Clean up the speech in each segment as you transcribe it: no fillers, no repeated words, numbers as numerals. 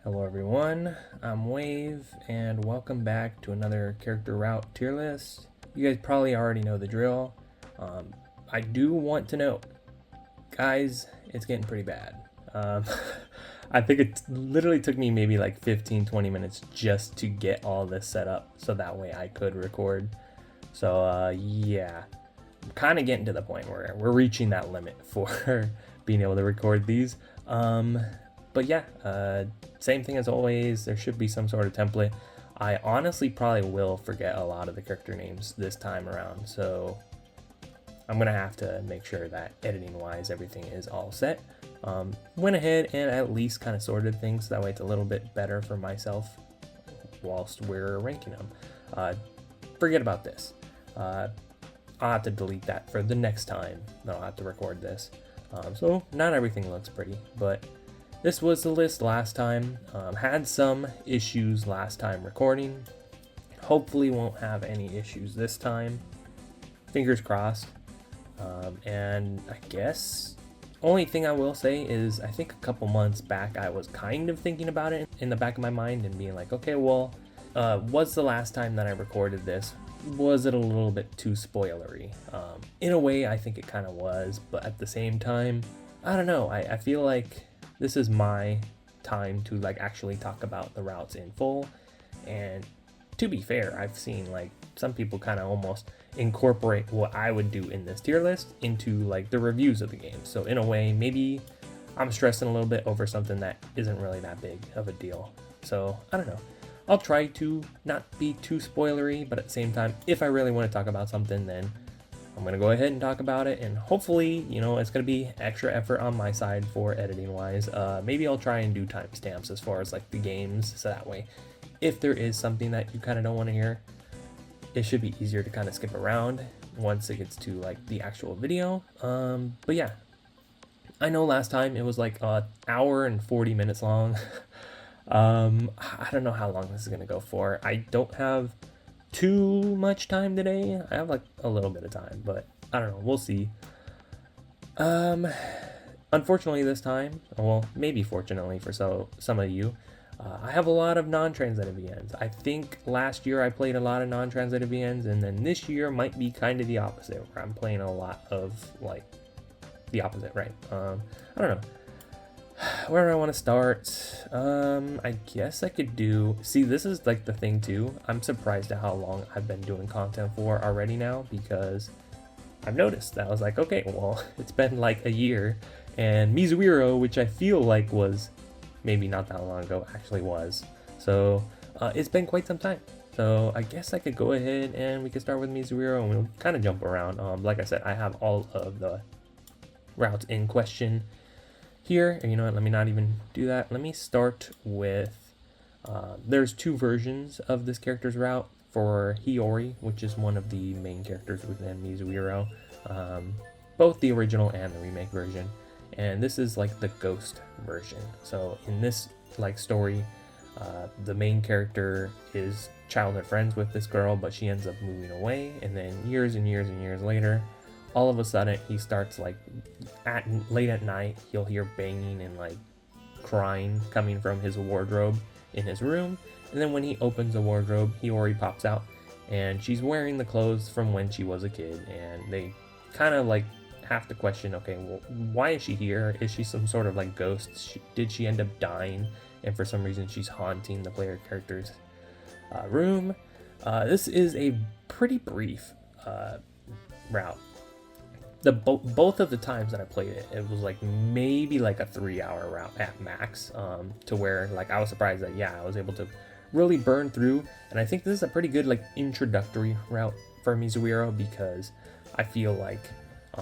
Hello everyone, I'm Wave, and welcome back to another character route tier list. You guys probably already know the drill. I do want to know, guys, it's getting pretty bad. I think it literally took me maybe like 15-20 minutes just to get all this set up so that way I could record. So yeah, I'm kind of getting to the point where we're reaching that limit for being able to record these. But yeah, same thing as always, there should be some sort of template. I honestly probably will forget a lot of the character names this time around, so I'm gonna have to make sure that editing wise everything is all set. Went ahead and at least kind of sorted things, so that way it's a little bit better for myself whilst we're ranking them. Forget about this. I'll have to delete that for the next time that I'll have to record this. So not everything looks pretty, but this was the list last time. Had some issues last time recording. Hopefully won't have any issues this time. Fingers crossed. And I guess only thing I will say is I think a couple months back I was kind of thinking about it in the back of my mind and being like, okay, well, was the last time that I recorded this, was it a little bit too spoilery? In a way, I think it kind of was, but at the same time, I don't know. I feel like this is my time to like actually talk about the routes in full. And to be fair, I've seen like some people kind of almost incorporate what I would do in this tier list into like the reviews of the game. So in a way, maybe I'm stressing a little bit over something that isn't really that big of a deal. So I don't know. I'll try to not be too spoilery, but at the same time, if I really want to talk about something, then I'm going to go ahead and talk about it, and hopefully, you know, it's going to be extra effort on my side for editing wise. Maybe I'll try and do timestamps as far as like the games, so that way if there is something that you kind of don't want to hear, it should be easier to kind of skip around once it gets to like the actual video. But yeah, I know last time it was like an hour and 40 minutes long. I don't know how long this is going to go for. I don't have too much time today. I have like a little bit of time, but I don't know, we'll see. Unfortunately this time, well, maybe fortunately for some of you, I have a lot of non-translated VNs. I think last year I played a lot of non-translated VNs, and then this year might be kind of the opposite, where I'm playing a lot of like the opposite, right? I don't know. Where do I want to start? I guess I could do... See, this is like the thing too. I'm surprised at how long I've been doing content for already now, because I've noticed that I was like, okay, well, it's been like a year, and Mizuiro, which I feel like was maybe not that long ago, actually was. So it's been quite some time. So I guess I could go ahead and we could start with Mizuiro, and we'll kind of jump around. Like I said, I have all of the routes in question here, and you know what, let me not even do that. Let me start with, there's two versions of this character's route for Hiyori, which is one of the main characters within Mizuiro, both the original and the remake version, and this is like the ghost version. So in this like story, the main character is childhood friends with this girl, but she ends up moving away, and then years and years and years later, all of a sudden he starts like late at night, he'll hear banging and like crying coming from his wardrobe in his room. And then when he opens the wardrobe, Hiyori pops out, and she's wearing the clothes from when she was a kid. And they kind of like have to question, okay, well, why is she here? Is she some sort of like ghost? Did she end up dying? And for some reason she's haunting the player character's room. This is a pretty brief route. Both of the times that I played it, it was like maybe like a 3-hour route at max, to where like I was surprised that yeah, I was able to really burn through. And I think this is a pretty good like introductory route for Mizuiro, because I feel like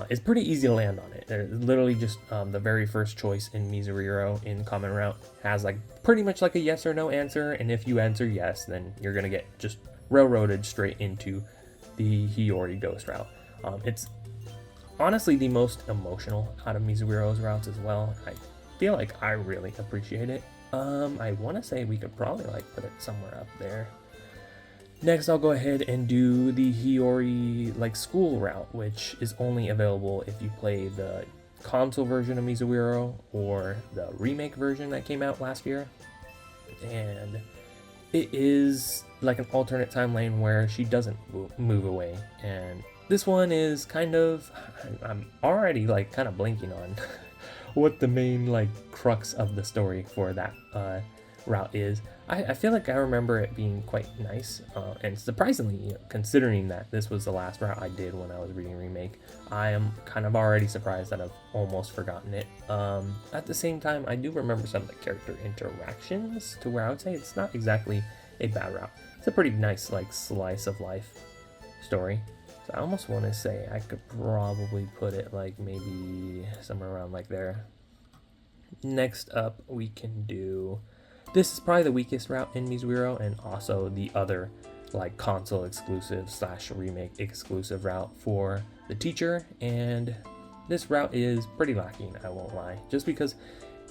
it's pretty easy to land on it. It's literally just the very first choice in Mizuiro in common route has like pretty much like a yes or no answer, and if you answer yes, then you're gonna get just railroaded straight into the Hiyori ghost route. It's honestly the most emotional out of Mizuiro's routes as well. I feel like I really appreciate it. I want to say we could probably like put it somewhere up there. Next, I'll go ahead and do the Hiyori like school route, which is only available if you play the console version of Mizuiro or the remake version that came out last year. and it is like an alternate timeline where she doesn't move away. And this one is kind of, I'm already like kind of blanking on what the main like crux of the story for that route is. I feel like I remember it being quite nice, and surprisingly, you know, considering that this was the last route I did when I was reading Remake, I am kind of already surprised that I've almost forgotten it. At the same time, I do remember some of the character interactions to where I would say it's not exactly a bad route. It's a pretty nice like slice of life story. So I almost want to say I could probably put it like maybe somewhere around like there. Next up, we can do, this is probably the weakest route in Mizuiro, and also the other like console exclusive / remake exclusive route for the teacher. And this route is pretty lacking, I won't lie, just because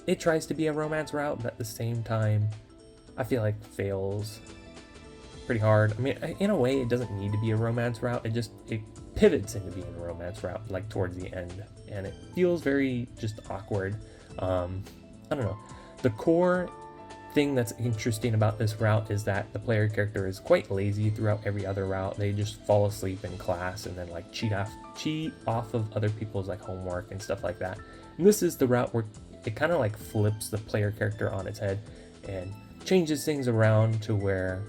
it tries to be a romance route, but at the same time I feel like fails pretty hard. I mean, in a way it doesn't need to be a romance route, it pivots into being a romance route like towards the end, and it feels very just awkward. I don't know, the core thing that's interesting about this route is that the player character is quite lazy throughout every other route. They just fall asleep in class and then like cheat off of other people's like homework and stuff like that. And this is the route where it kind of like flips the player character on its head and changes things around to where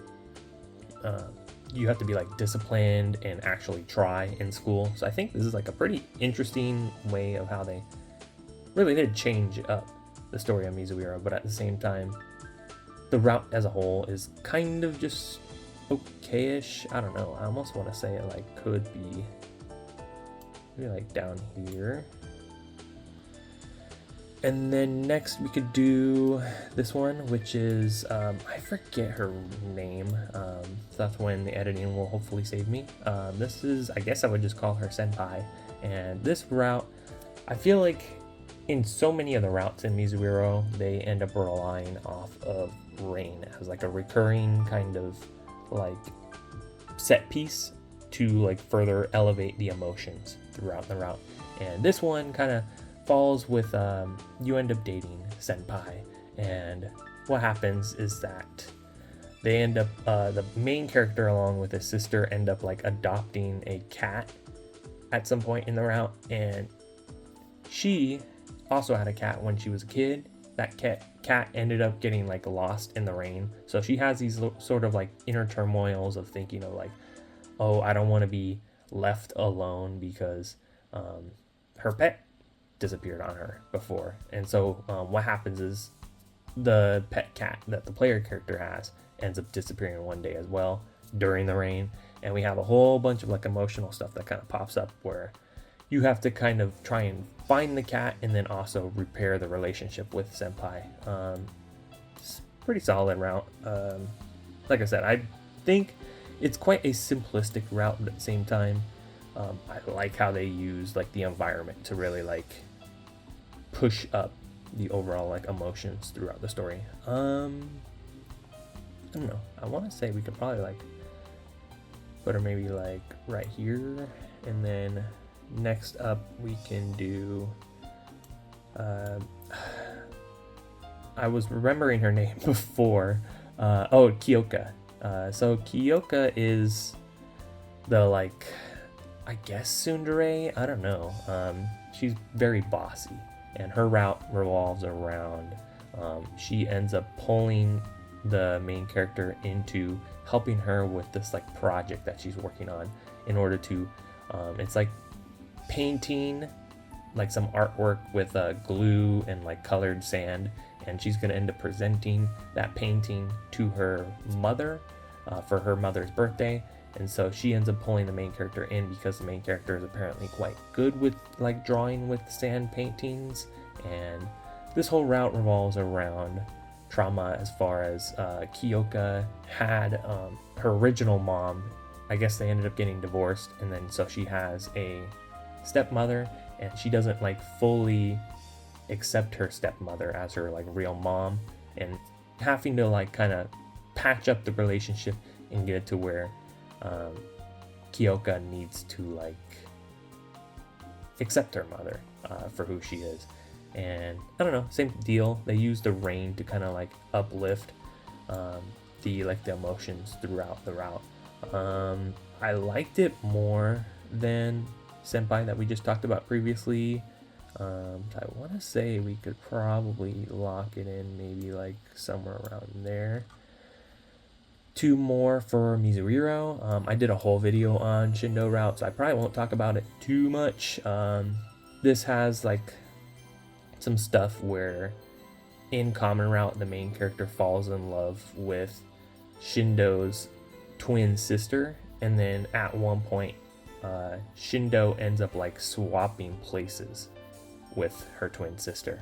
you have to be like disciplined and actually try in school. So I think this is like a pretty interesting way of how they really did change up the story of Mizuiro, but at the same time the route as a whole is kind of just okay-ish. I don't know, I almost want to say it like could be maybe like down here. And then next we could do this one, which is, I forget her name, so that's when the editing will hopefully save me. This is, I guess I would just call her Senpai, and this route, I feel like in so many of the routes in Mizuiro, they end up relying off of rain as like a recurring kind of like set piece to like further elevate the emotions throughout the route. And this one kind of falls with you end up dating Senpai, and what happens is that they end up the main character along with his sister end up like adopting a cat at some point in the route, and she also had a cat when she was a kid. That cat ended up getting like lost in the rain, so she has these sort of like inner turmoils of thinking of like, oh, I don't want to be left alone because her pet disappeared on her before. And so what happens is the pet cat that the player character has ends up disappearing one day as well during the rain, and we have a whole bunch of like emotional stuff that kind of pops up where you have to kind of try and find the cat and then also repair the relationship with Senpai. It's pretty solid route. Like I said, I think it's quite a simplistic route, but at the same time I like how they use like the environment to really like push up the overall like emotions throughout the story. I don't know, I want to say we could probably like put her maybe like right here, and then next up we can do I was remembering her name before. Kyoka. So Kyoka is the like, I guess tsundere, I don't know. She's very bossy, and her route revolves around she ends up pulling the main character into helping her with this like project that she's working on in order to it's like painting like some artwork with glue and like colored sand, and she's going to end up presenting that painting to her mother for her mother's birthday. And so she ends up pulling the main character in because the main character is apparently quite good with like drawing with sand paintings, and this whole route revolves around trauma as far as Kyoka had her original mom. I guess they ended up getting divorced, and then so she has a stepmother, and she doesn't like fully accept her stepmother as her like real mom, and having to like kind of patch up the relationship and get it to where Kyoka needs to like accept her mother for who she is. And I don't know, same deal, they use the rain to kind of like uplift the emotions throughout the route. I liked it more than Senpai that we just talked about previously. I want to say we could probably lock it in maybe like somewhere around there. 2 more for Mizuiro. I did a whole video on Shindo route, so I probably won't talk about it too much. This has like some stuff where in common route the main character falls in love with Shindo's twin sister, and then at one point Shindo ends up like swapping places with her twin sister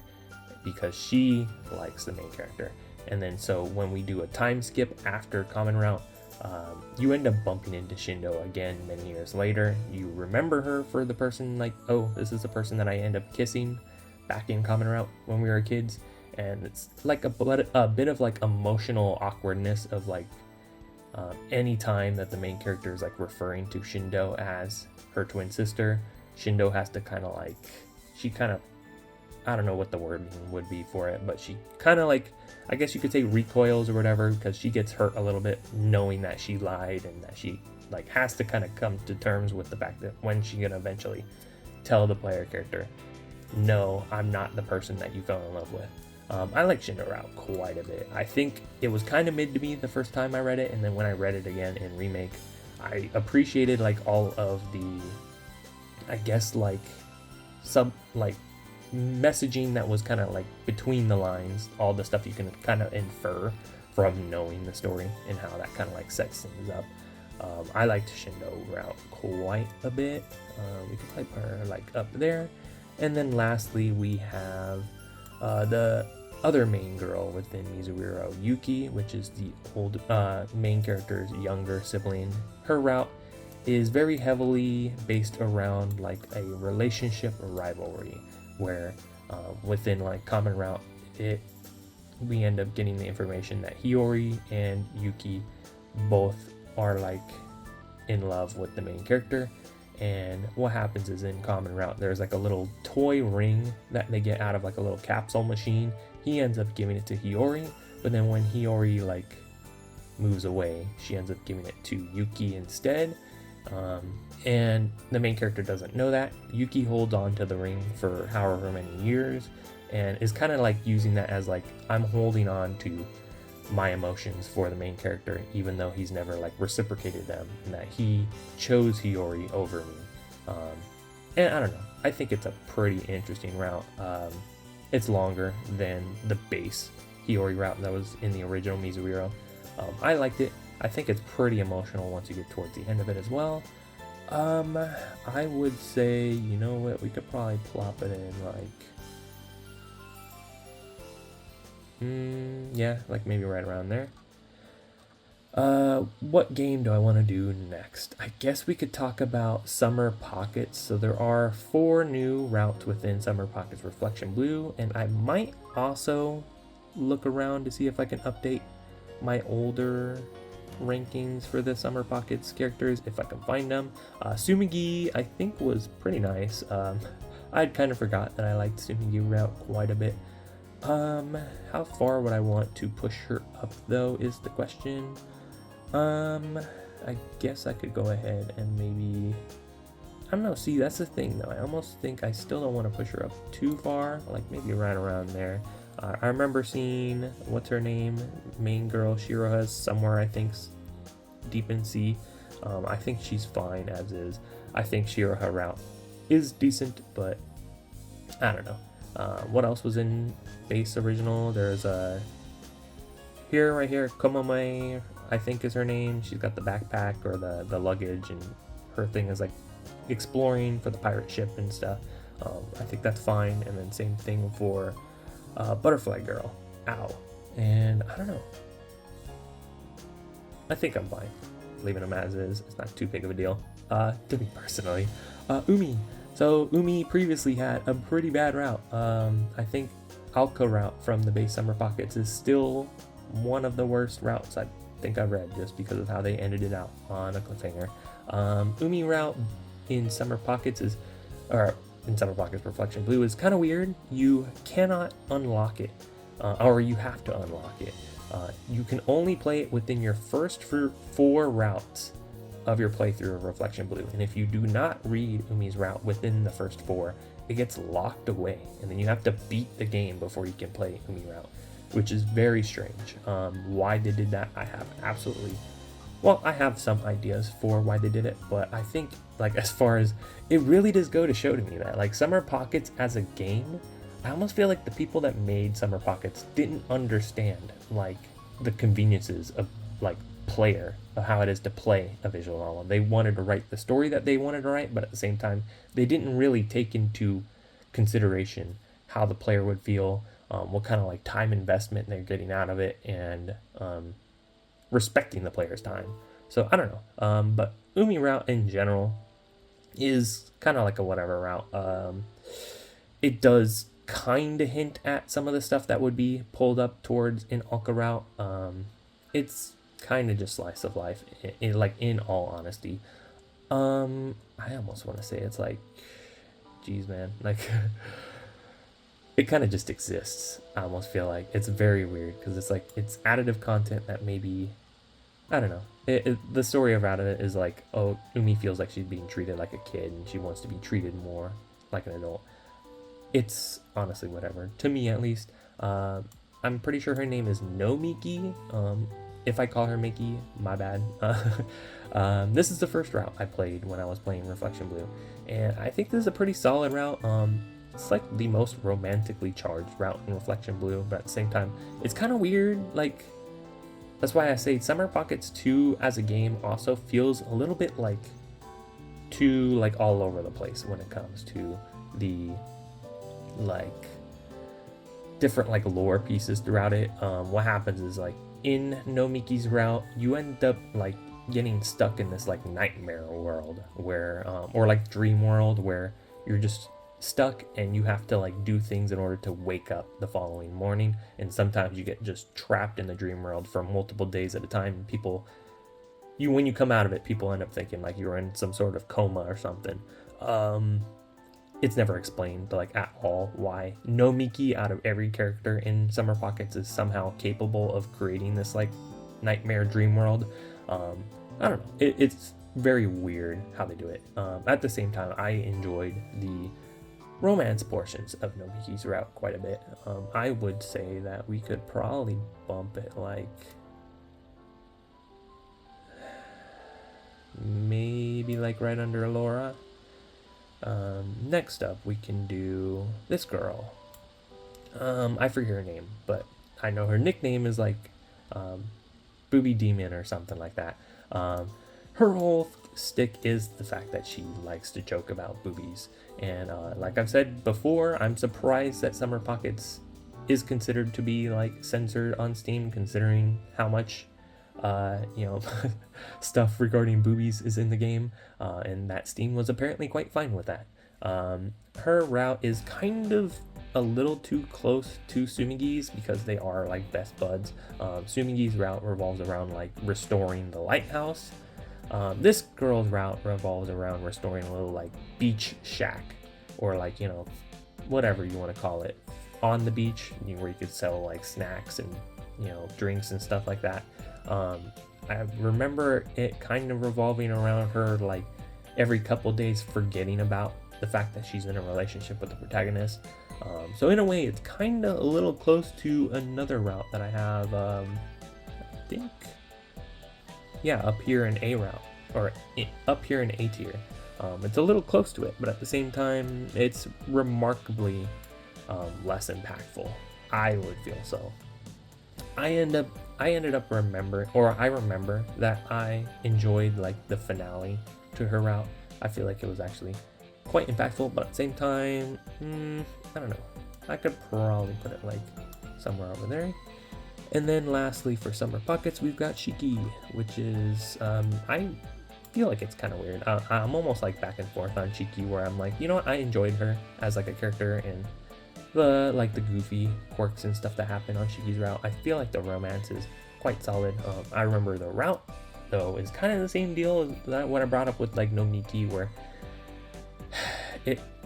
because she likes the main character. And then so when we do a time skip after common route, you end up bumping into Shindo again many years later. You remember her for the person like, oh, this is the person that I end up kissing back in common route when we were kids. And it's like a bit of like emotional awkwardness of like any time that the main character is like referring to Shindo as her twin sister, Shindo has to kind of like, I don't know what the word would be for it, but she kind of like, I guess you could say recoils or whatever, because she gets hurt a little bit knowing that she lied, and that she like has to kind of come to terms with the fact that when she's gonna eventually tell the player character, no, I'm not the person that you fell in love with. I like Shindo route quite a bit. I think it was kind of mid to me the first time I read it, and then when I read it again in remake, I appreciated like all of the, I guess like messaging that was kind of like between the lines, all the stuff you can kind of infer from knowing the story and how that kind of like sets things up. I liked Shindo route quite a bit. We could probably put her like up there. And then lastly, we have the other main girl within Mizuiro, Yuki, which is the old main character's younger sibling. Her route is very heavily based around like a relationship rivalry, where within like common route, we end up getting the information that Hiyori and Yuki both are like in love with the main character. And what happens is in common route, there's like a little toy ring that they get out of like a little capsule machine. He ends up giving it to Hiyori, but then when Hiyori like moves away, she ends up giving it to Yuki instead. And the main character doesn't know that. Yuki holds on to the ring for however many years and is kind of like using that as like, I'm holding on to my emotions for the main character, even though he's never like reciprocated them, and that he chose Hiyori over me. And I don't know, I think it's a pretty interesting route. It's longer than the base Hiyori route that was in the original Mizuiro. I liked it. I think it's pretty emotional once you get towards the end of it as well. I would say, you know what, we could probably plop it in like, yeah, like maybe right around there. What game do I want to do next? I guess we could talk about Summer Pockets. So there are 4 new routes within Summer Pockets Reflection Blue, and I might also look around to see if I can update my older rankings for the Summer Pockets characters if I can find them. Sumigi I think was pretty nice. I'd kind of forgot that I liked Sumigi route quite a bit. How far would I want to push her up though is the question. I guess I could go ahead and maybe, I don't know, see that's the thing though, I almost think I still don't want to push her up too far, like maybe right around there. I remember seeing, what's her name, main girl Shiroha's somewhere, I think deep in C. I think she's fine as is. I think Shiroha route is decent, but I don't know. What else was in base original? There's a right here, Komome, I think is her name. She's got the backpack or the luggage, and her thing is like exploring for the pirate ship and stuff. I think that's fine. And then same thing for Butterfly Girl, ow. And I don't know, I think I'm fine leaving them as is. It's not too big of a deal to me personally. Umi. So Umi previously had a pretty bad route. I think Alka route from the base Summer Pockets is still one of the worst routes I think I've read, just because of how they ended it out on a cliffhanger. Umi route in Summer Pockets is, or in Summer Pockets Reflection Blue, is kind of weird. You cannot unlock it, or you have to unlock it. You can only play it within your first 4 routes of your playthrough of Reflection Blue, and if you do not read Umi's route within the first 4, it gets locked away, and then you have to beat the game before you can play Umi route, which is very strange. Why they did that, I have absolutely, well, I have some ideas for why they did it, but I think, like, as far as, it really does go to show to me that, like, Summer Pockets as a game, I almost feel like the people that made Summer Pockets didn't understand, like, the conveniences of, like, player, of how it is to play a visual novel. They wanted to write the story that they wanted to write, but at the same time, they didn't really take into consideration how the player would feel, what kind of, like, time investment they're getting out of it, and respecting the player's time. So I don't know, but Umi route in general is kind of like a whatever route. It does kind of hint at some of the stuff that would be pulled up towards an Alka route. It's kind of just slice of life, like, in all honesty. I almost want to say it's like, geez, man, like, it kind of just exists. I almost feel like it's very weird, because it's like, it's additive content that maybe, I don't know. The story about it is like, oh, Umi feels like she's being treated like a kid, and she wants to be treated more like an adult. It's honestly whatever, to me at least. I'm pretty sure her name is No Miki. If I call her Mickey, my bad. This is the first route I played when I was playing Reflection Blue, and I think this is a pretty solid route. It's like the most romantically charged route in Reflection Blue, but at the same time, it's kind of weird. Like, that's why I say Summer Pockets 2 as a game also feels a little bit like too, like, all over the place when it comes to the, like, different, like, lore pieces throughout it. What happens is, like, in No Miki's route, you end up, like, getting stuck in this, like, nightmare world where, or, like, dream world, where you're just stuck and you have to, like, do things in order to wake up the following morning. And sometimes you get just trapped in the dream world for multiple days at a time. People, when you come out of it, people end up thinking like you're in some sort of coma or something. It's never explained, like, at all why No Miki, out of every character in Summer Pockets, is somehow capable of creating this, like, nightmare dream world. I don't know. It's very weird how they do it. At the same time, I enjoyed the romance portions of No Miki's route quite a bit. I would say that we could probably bump it, like, maybe, like, right under Laura. Next up, we can do this girl. I forget her name, but I know her nickname is, like, Booby Demon or something like that. Her whole stick is the fact that she likes to joke about boobies. And like I've said before, I'm surprised that Summer Pockets is considered to be, like, censored on Steam, considering how much stuff regarding boobies is in the game, and that Steam was apparently quite fine with that. Her route is kind of a little too close to Sumigi's because they are, like, best buds. Sumigi's route revolves around, like, restoring the lighthouse. This girl's route revolves around restoring a little, like, beach shack, or, like, whatever you want to call it, on the beach, where you could sell, like, snacks and, drinks and stuff like that. I remember it kind of revolving around her, like, every couple days forgetting about the fact that she's in a relationship with the protagonist. So in a way, it's kind of a little close to another route that I have, I think, yeah, up here in A route, or up here in A tier. It's a little close to it, but at the same time, it's remarkably less impactful, I would feel. So I ended up remembering, or I remember that I enjoyed, like, the finale to her route. I feel like it was actually quite impactful, but at the same time, I don't know. I could probably put it, like, somewhere over there. And then lastly, for Summer Pockets, we've got Shiki, which is, I feel like it's kind of weird. I'm almost, like, back and forth on Shiki, where I'm like, you know what, I enjoyed her as, like, a character, and the goofy quirks and stuff that happen on Shiki's route. I feel like the romance is quite solid. I remember the route, though, is kind of the same deal as that what I brought up with, like, No Miki, where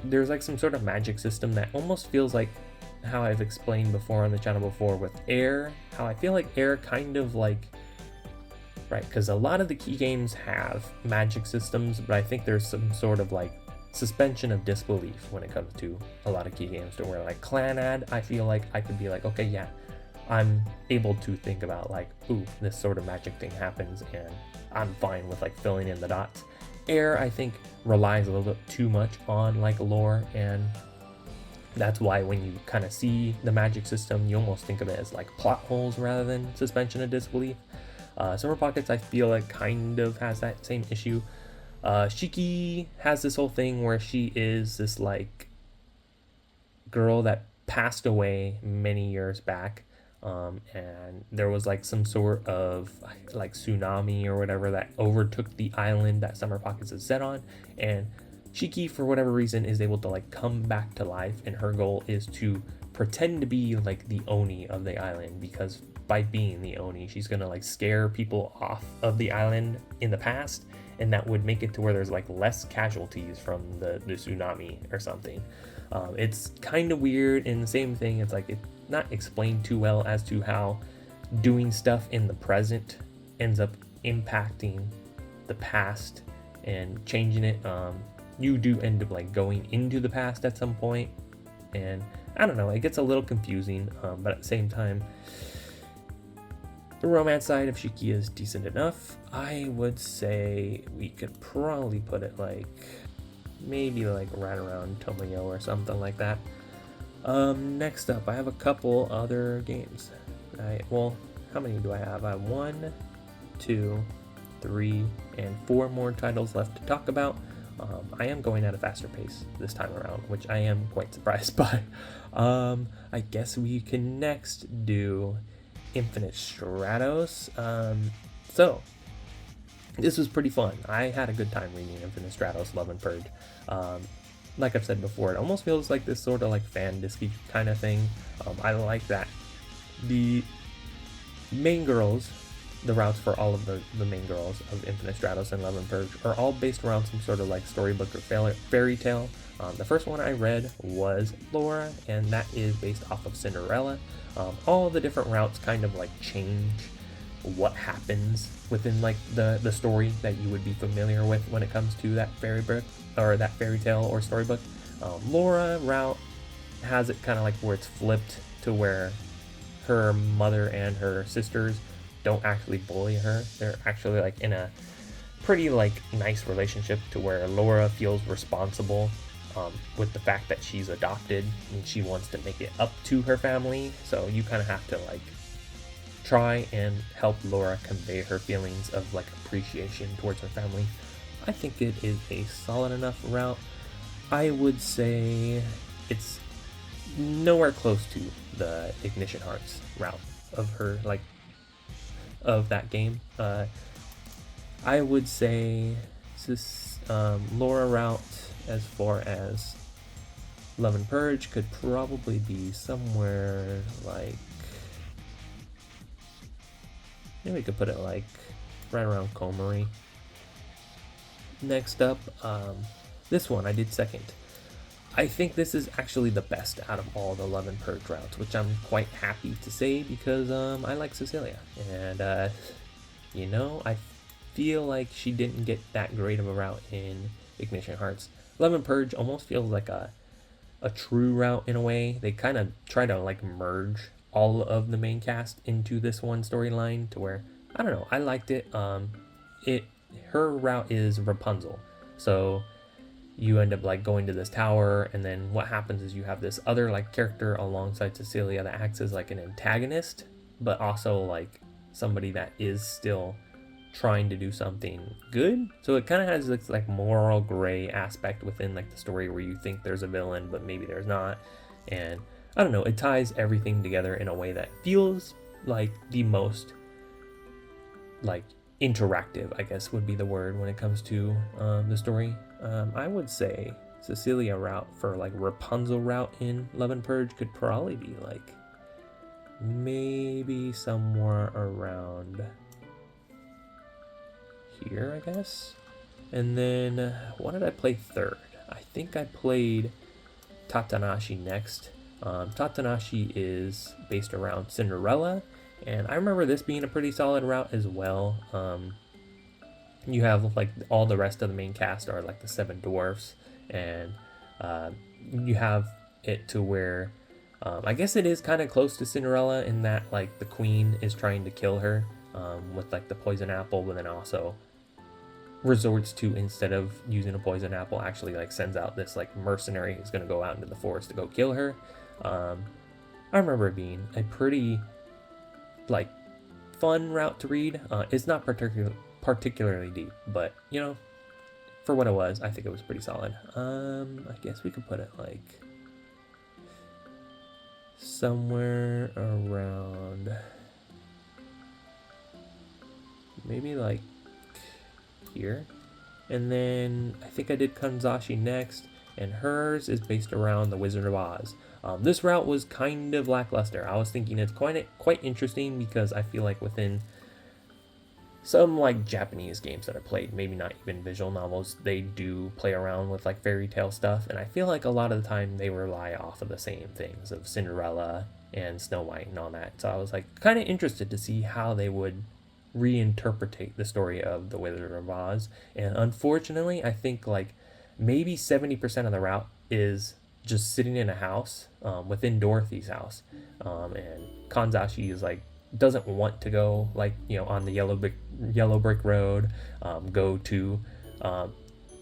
there's, like, some sort of magic system that almost feels like how I've explained before on the channel before with Air, how I feel like Air kind of like, right, because a lot of the key games have magic systems, but I think there's some sort of like suspension of disbelief when it comes to a lot of key games, to where like Clanad, I feel like I could be like, okay, yeah, I'm able to think about like, ooh, this sort of magic thing happens, and I'm fine with like filling in the dots. Air, I think, relies a little bit too much on like lore, and that's why when you kind of see the magic system, you almost think of it as like plot holes rather than suspension of disbelief. Summer Pockets, I feel like, kind of has that same issue. Shiki has this whole thing where she is this like girl that passed away many years back, and there was like some sort of like tsunami or whatever that overtook the island that Summer Pockets is set on, and Shiki, for whatever reason, is able to like come back to life, and her goal is to pretend to be like the Oni of the island, because by being the Oni, she's gonna like scare people off of the island in the past, and that would make it to where there's like less casualties from the tsunami or something. It's kind of weird, and the same thing, it's like it's not explained too well as to how doing stuff in the present ends up impacting the past and changing it. You do end up like going into the past at some point, and I don't know, it gets a little confusing, but at the same time, the romance side of Shiki is decent enough. I would say we could probably put it like maybe like right around Tomoyo or something like that. Next up, I have a couple other games. Well, how many do I have? I have 1, 2, 3, and 4 more titles left to talk about. I am going at a faster pace this time around, which I am quite surprised by. I guess we can next do Infinite Stratos. So this was pretty fun. I had a good time reading Infinite Stratos, Love and Purge. Like I've said before, it almost feels like this sort of like fan disky kind of thing. I like that the main girls, the routes for all of the main girls of Infinite Stratos and Love and Purge are all based around some sort of like storybook or fairy tale. The first one I read was Laura, and that is based off of Cinderella. All the different routes kind of like change what happens within like the story that you would be familiar with when it comes to that fairy book or that fairy tale or storybook. Laura route has it kind of like where it's flipped to where her mother and her sisters don't actually bully her. They're actually like in a pretty like nice relationship, to where Laura feels responsible with the fact that she's adopted, and she wants to make it up to her family. So you kind of have to like try and help Laura convey her feelings of like appreciation towards her family. I think it is a solid enough route. I would say it's nowhere close to the Ignition Hearts route of her, like, of that game. I would say this Laura route, as far as Love and Purge, could probably be somewhere like, maybe we could put it like right around Komori. Next up, this one I did second. I think this is actually the best out of all the Love and Purge routes, which I'm quite happy to say, because I like Cecilia, and you know, I feel like she didn't get that great of a route in Ignition Hearts. Love and Purge almost feels like a true route in a way. They kind of try to like merge all of the main cast into this one storyline, to where, I don't know, I liked it. Her route is Rapunzel, so you end up like going to this tower, and then what happens is you have this other like character alongside Cecilia that acts as like an antagonist, but also like somebody that is still trying to do something good. So it kind of has this like moral gray aspect within like the story, where you think there's a villain but maybe there's not, and I don't know, it ties everything together in a way that feels like the most like interactive, I guess would be the word, when it comes to the story. I would say Cecilia route for like Rapunzel route in Love and Purge could probably be like maybe somewhere around here, I guess. And then what did I play third? I think I played Tatanashi next. Tatanashi is based around Cinderella, and I remember this being a pretty solid route as well. You have like all the rest of the main cast are like the seven dwarfs, and you have it to where I guess it is kind of close to Cinderella in that like the queen is trying to kill her with like the poison apple, but then also resorts to, instead of using a poison apple, actually like sends out this like mercenary who's going to go out into the forest to go kill her. I remember it being a pretty like fun route to read. It's not particularly deep, but you know, for what it was, I think it was pretty solid. I guess we could put it like somewhere around maybe like here. And then I think I did Kanzashi next, and hers is based around the Wizard of Oz. This route was kind of lackluster. I was thinking it's quite interesting because I feel like within some like Japanese games that I played, maybe not even visual novels, they do play around with like fairy tale stuff, and I feel like a lot of the time they rely off of the same things of Cinderella and Snow White and all that. So I was like kind of interested to see how they would reinterpret the story of the Wizard of Oz. And unfortunately, I think like maybe 70% of the route is just sitting in a house within Dorothy's house, and Kanzashi is like doesn't want to go like, you know, on the yellow brick road, go to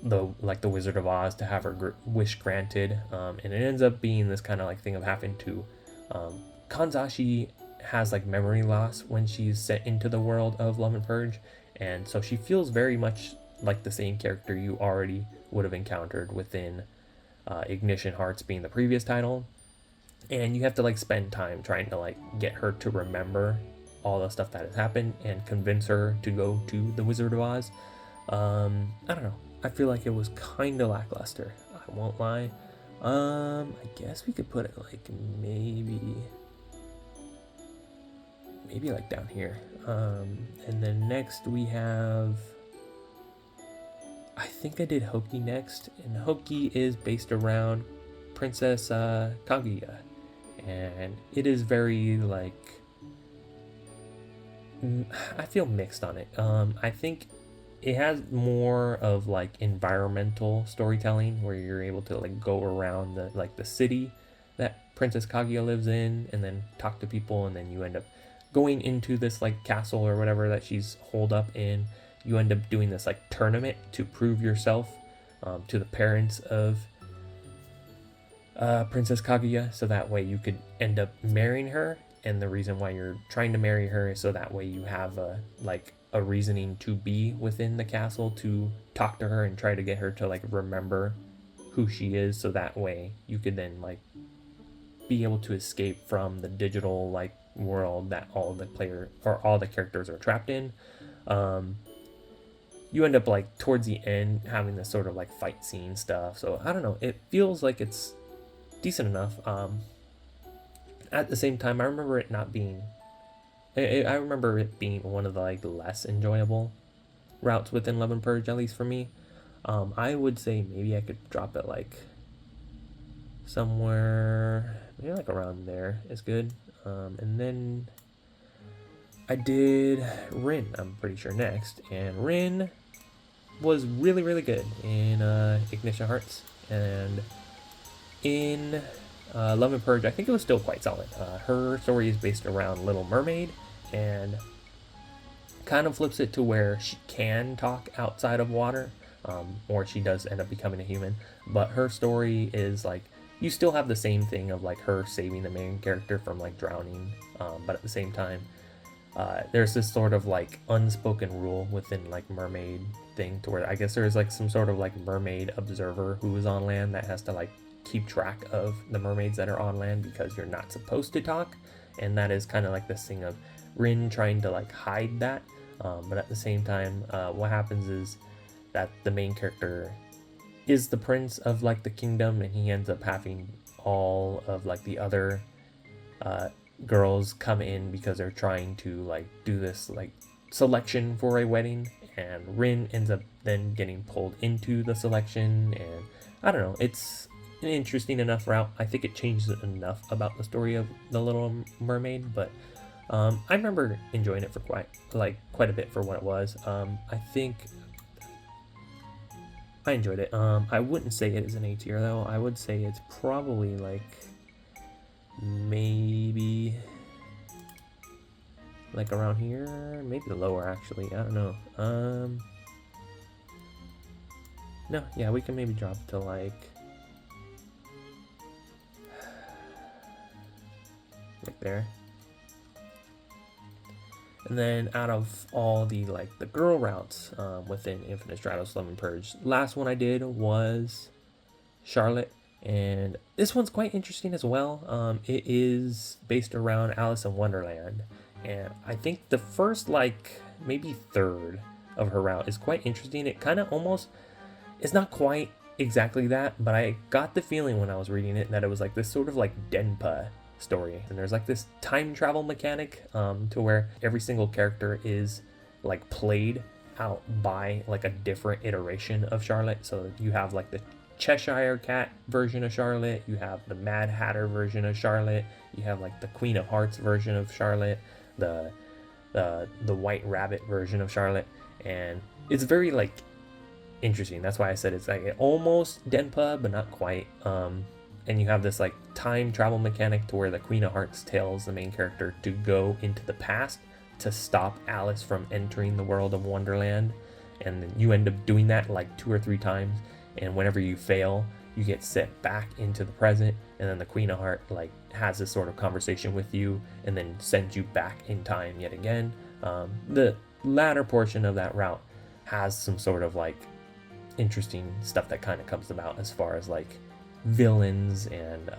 the Wizard of Oz to have her wish granted, and it ends up being this kind of like thing of having to Kanzashi has like memory loss when she's set into the world of Love and Purge, and so she feels very much like the same character you already would have encountered within Ignition Hearts being the previous title. And you have to like spend time trying to like get her to remember all the stuff that has happened and convince her to go to the Wizard of Oz. I don't know, I feel like it was kind of lackluster, I won't lie. I guess we could put it like maybe like down here. And then next we have, I think I did Hoki next, and Hoki is based around Princess Kaguya, and it is very like, I feel mixed on it. I think it has more of like environmental storytelling where you're able to like go around the city that Princess Kaguya lives in and then talk to people, and then you end up going into this like castle or whatever that she's holed up in. You end up doing this like tournament to prove yourself to the parents of Princess Kaguya, so that way you could end up marrying her. And the reason why you're trying to marry her is so that way you have a reasoning to be within the castle to talk to her and try to get her to like remember who she is, so that way you could then like be able to escape from the digital like world that all the characters are trapped in. You end up like towards the end having this sort of like fight scene stuff, so I don't know, it feels like it's decent enough. At the same time, I remember it not being I remember it being one of the like less enjoyable routes within Love and Purge, at least for me. I would say maybe I could drop it like somewhere maybe like around there is good. And then I did Rin, I'm pretty sure, next, and Rin was really, really good in Ignition Hearts, and in Love and Purge I think it was still quite solid. Her story is based around Little Mermaid, and kind of flips it to where she can talk outside of water, or she does end up becoming a human, but her story is like, you still have the same thing of like her saving the main character from like drowning, but at the same time there's this sort of like unspoken rule within like mermaid thing to where I guess there's like some sort of like mermaid observer who is on land that has to like keep track of the mermaids that are on land, because you're not supposed to talk. And that is kind of like this thing of Rin trying to like hide that, but at the same time what happens is that the main character is the prince of like the kingdom, and he ends up having all of like the other girls come in because they're trying to like do this like selection for a wedding, and Rin ends up then getting pulled into the selection. And I don't know, it's an interesting enough route. I think it changes enough about the story of The Little Mermaid, but I remember enjoying it for quite a bit for what it was. I think I enjoyed it. I wouldn't say it is an A tier though. I would say it's probably like maybe like around here, maybe lower actually. I don't know. No, yeah, we can maybe drop to like right there. And then out of all the the girl routes within Infinite Stratos, Love and Purge, last one I did was Charlotte, and this one's quite interesting as well. It is based around Alice in Wonderland, and I think the first maybe third of her route is quite interesting. It kind of almost, it's not quite exactly that, but I got the feeling when I was reading it that it was like this sort of Denpa story, and there's this time travel mechanic to where every single character is played out by a different iteration of Charlotte. So you have the Cheshire Cat version of Charlotte, you have the Mad Hatter version of Charlotte, you have the Queen of Hearts version of Charlotte, the White Rabbit version of Charlotte, and it's very interesting. That's why I said it's almost Denpa but not quite. And you have this time travel mechanic to where the Queen of Hearts tells the main character to go into the past to stop Alice from entering the world of Wonderland, and then you end up doing that 2 or 3 times, and whenever you fail you get set back into the present, and then the Queen of Hearts has this sort of conversation with you and then sends you back in time yet again. The latter portion of that route has some sort of interesting stuff that kind of comes about as far as villains, and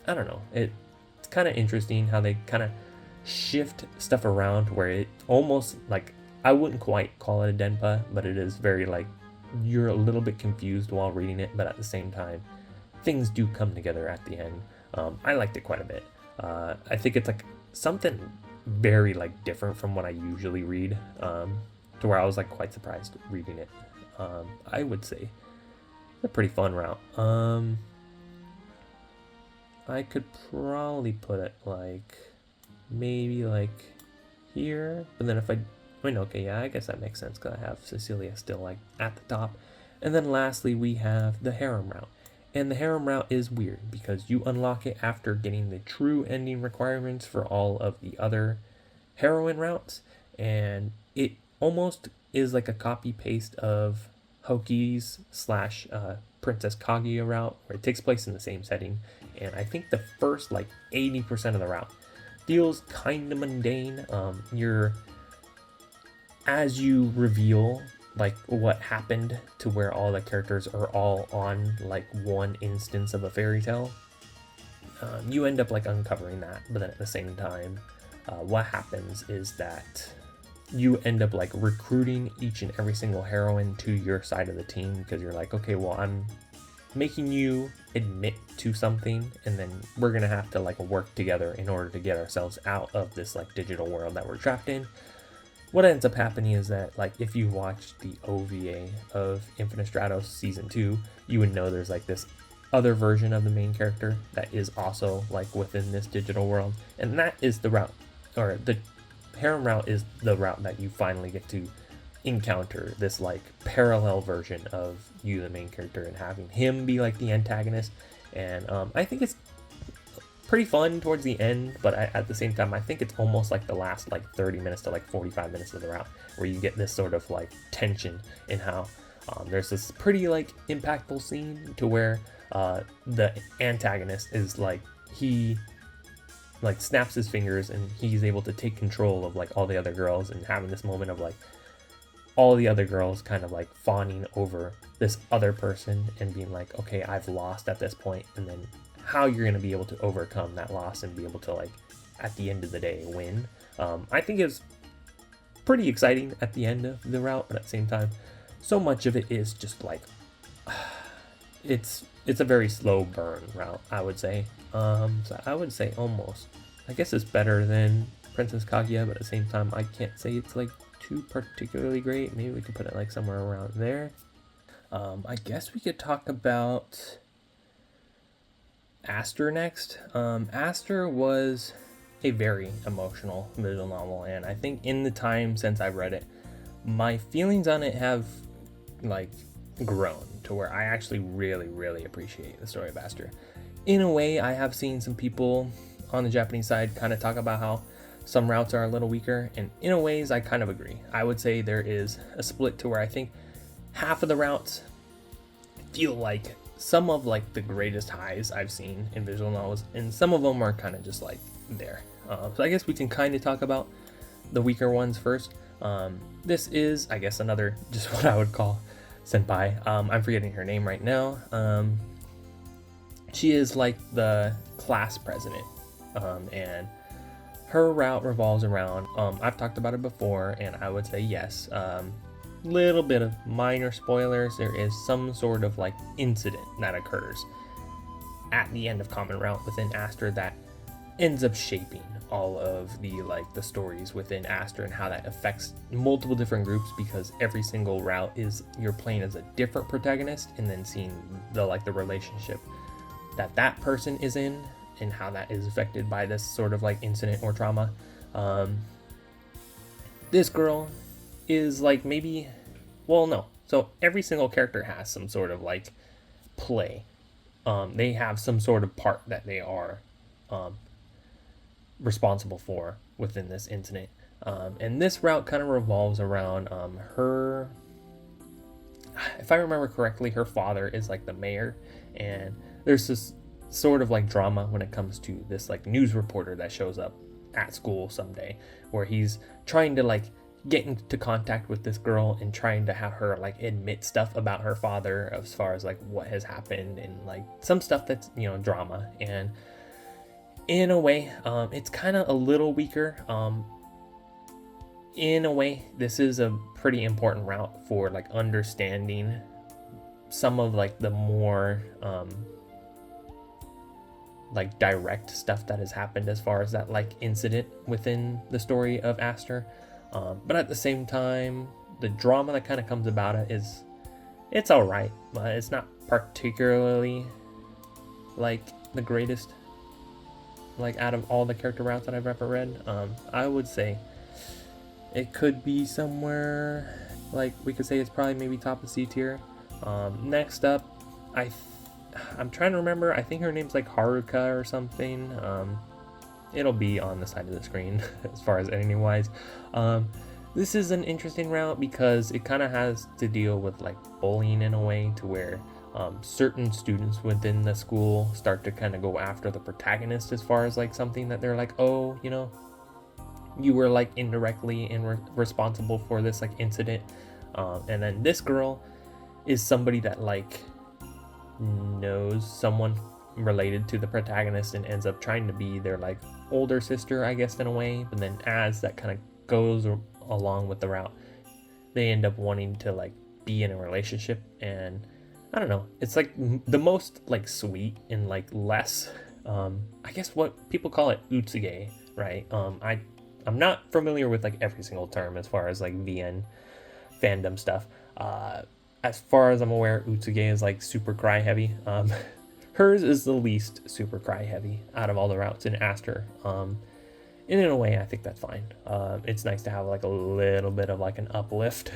I don't know, it's kind of interesting how they kind of shift stuff around where it almost I wouldn't quite call it a Denpa, but it is very you're a little bit confused while reading it, but at the same time things do come together at the end. I liked it quite a bit. I think it's something very different from what I usually read, to where I was quite surprised reading it. I would say it's a pretty fun route. I could probably put it maybe here, but then if I mean, okay, yeah, I guess that makes sense because I have Cecilia still at the top. And then lastly we have the harem route, and the harem route is weird because you unlock it after getting the true ending requirements for all of the other heroine routes, and it almost is a copy paste of Hoki's / Princess Kaguya route, where it takes place in the same setting. And I think the first 80% of the route feels kind of mundane. As you reveal what happened to where all the characters are all on one instance of a fairy tale, you end up uncovering that. But then at the same time, what happens is that you end up recruiting each and every single heroine to your side of the team, because you're okay, well, I'm making you admit to something, and then we're gonna have to work together in order to get ourselves out of this digital world that we're trapped in. What ends up happening is that if you watch the OVA of Infinite Stratos Season 2, you would know there's this other version of the main character that is also within this digital world, and that is the route, or the harem route is the route that you finally get to encounter this parallel version of you, the main character, and having him be the antagonist. And I think it's pretty fun towards the end, but at the same time I think it's almost the last 30 minutes to 45 minutes of the route where you get this sort of tension in how there's this pretty impactful scene to where the antagonist is he snaps his fingers and he's able to take control of all the other girls, and having this moment of all the other girls kind of fawning over this other person and being okay, I've lost at this point, and then how you're going to be able to overcome that loss and be able to at the end of the day win. I think it's pretty exciting at the end of the route, but at the same time so much of it is just it's a very slow burn route, I would say. So I would say almost, I guess it's better than Princess Kaguya, but at the same time I can't say it's too particularly great. Maybe we could put it somewhere around there. I guess we could talk about Aster next. Aster was a very emotional visual novel, and I think in the time since I've read it, my feelings on it have like grown to where I actually really appreciate the story of Aster. In a way, I have seen some people on the Japanese side kind of talk about how some routes are a little weaker, and in a ways I kind of agree. I would say there is a split to where I think half of the routes feel like some of like the greatest highs I've seen in visual novels, and some of them are kind of just like there. So I guess we can kind of talk about the weaker ones first. This is, I guess, another just what I would call senpai. I'm forgetting her name right now. She is like the class president, and her route revolves around, I've talked about it before, and I would say yes, little bit of minor spoilers. There is some sort of like incident that occurs at the end of Common Route within Aster that ends up shaping all of the stories within Aster and how that affects multiple different groups, because every single route is you're playing as a different protagonist and then seeing the relationship that person is in and how that is affected by this sort of like incident or trauma. This girl is like maybe, well, no. So every single character has some sort of like play. They have some sort of part that they are responsible for within this incident. And this route kind of revolves around her, if I remember correctly, her father is like the mayor, and there's this sort of like drama when it comes to this like news reporter that shows up at school someday, where he's trying to like get into contact with this girl and trying to have her like admit stuff about her father as far as like what has happened, and like some stuff that's, you know, drama. And in a way, it's kind of a little weaker. In a way, this is a pretty important route for like understanding some of like the more like direct stuff that has happened as far as that like incident within the story of Aster. But at the same time, the drama that kind of comes about it is, it's all right, but it's not particularly like the greatest like out of all the character routes that I've ever read. I would say it could be somewhere like, we could say it's probably maybe top of C tier. Next up, I'm trying to remember, I think her name's like Haruka or something. It'll be on the side of the screen as far as editing wise. This is an interesting route because it kind of has to deal with like bullying in a way, to where certain students within the school start to kind of go after the protagonist as far as like something that they're like, oh, you know, you were like indirectly responsible for this like incident. And then this girl is somebody that like knows someone related to the protagonist and ends up trying to be their like older sister, I guess, in a way. But then as that kind of goes along with the route, they end up wanting to like be in a relationship. And I don't know, it's like the most like sweet and like less I guess what people call it utsuge, right? I'm not familiar with like every single term as far as like VN fandom stuff. As far as I'm aware, utsuge is like super cry heavy. Hers is the least super cry heavy out of all the routes in Aster. And in a way, I think that's fine. It's nice to have like a little bit of like an uplift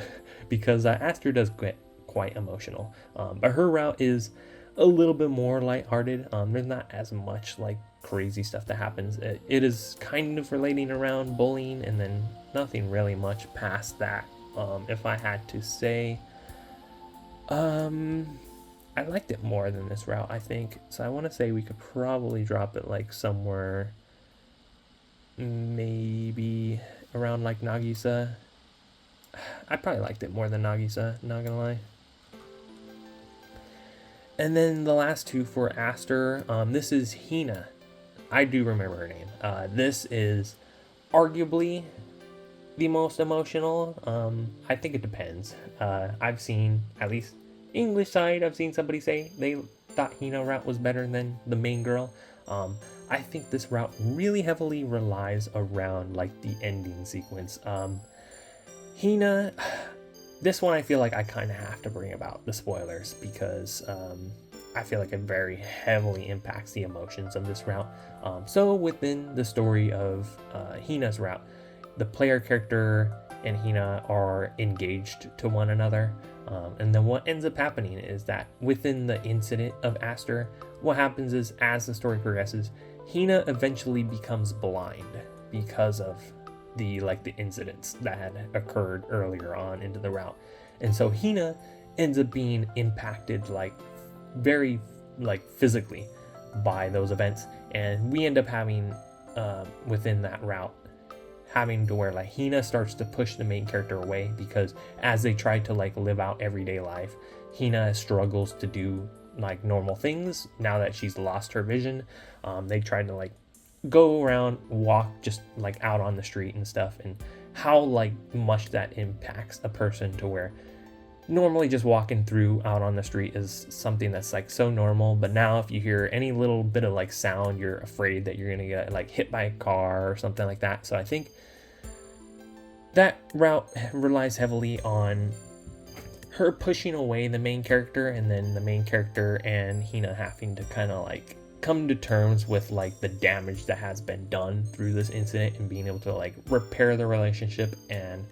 because Aster does get quite emotional. But her route is a little bit more lighthearted. There's not as much like crazy stuff that happens. It is kind of relating around bullying, and then nothing really much past that. If I had to say, I liked it more than this route, I think. So I want to say we could probably drop it like somewhere maybe around like Nagisa. I probably liked it more than Nagisa, not gonna lie. And then the last two for Aster, this is Hina. I do remember her name. This is arguably the most emotional. I think it depends. I've seen, at least English side, I've seen somebody say they thought Hina route was better than the main girl. I think this route really heavily relies around like the ending sequence. Hina, this one I feel like I kind of have to bring about the spoilers because I feel like it very heavily impacts the emotions of this route. So within the story of Hina's route, the player character and Hina are engaged to one another. And then what ends up happening is that within the incident of Aster, what happens is as the story progresses, Hina eventually becomes blind because of the incidents that had occurred earlier on into the route. And so Hina ends up being impacted very physically by those events, and we end up having within that route having to where Hina starts to push the main character away, because as they try to live out everyday life, Hina struggles to do normal things now that she's lost her vision. They try to go around, walk just out on the street and stuff, and how much that impacts a person to where normally just walking through out on the street is something that's so normal, but now if you hear any little bit of sound, you're afraid that you're gonna get hit by a car or something like that. So I think that route relies heavily on her pushing away the main character, and then the main character and Hina having to kind of come to terms with the damage that has been done through this incident, and being able to repair the relationship. And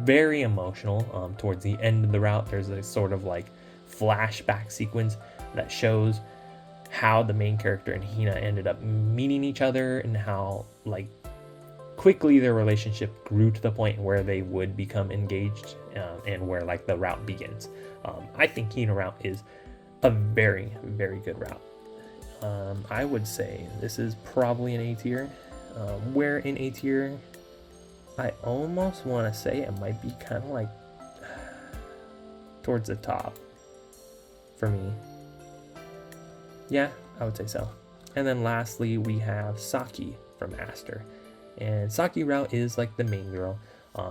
very emotional. Towards the end of the route, there's a sort of flashback sequence that shows how the main character and Hina ended up meeting each other, and how quickly their relationship grew to the point where they would become engaged, and where the route begins. I think Hina route is a very, very good route. I would say this is probably an A tier. Where in A tier, I almost want to say it might be kind of towards the top for me. Yeah, I would say so. And then lastly, we have Saki from Aster. And Saki route is the main girl.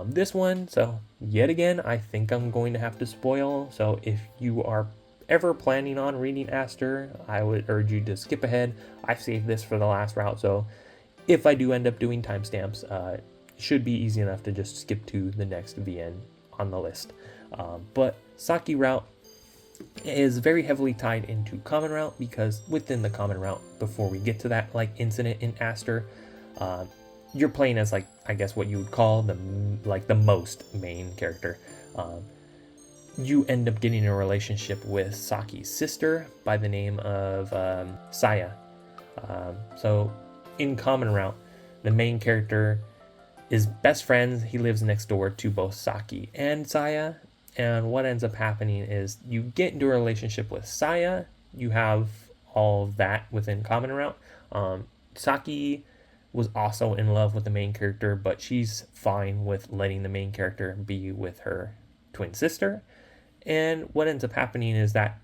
This one, so yet again, I think I'm going to have to spoil. So if you are ever planning on reading Aster, I would urge you to skip ahead. I've saved this for the last route, so if I do end up doing timestamps, should be easy enough to just skip to the next VN on the list. But Saki route is very heavily tied into common route, because within the common route, before we get to that incident in Aster, you're playing as I guess what you would call the most main character. You end up getting a relationship with Saki's sister by the name of Saya. So in common route, the main character is best friends. He lives next door to both Saki and Saya. And what ends up happening is you get into a relationship with Saya. You have all of that within common route. Saki was also in love with the main character, but she's fine with letting the main character be with her twin sister. And what ends up happening is that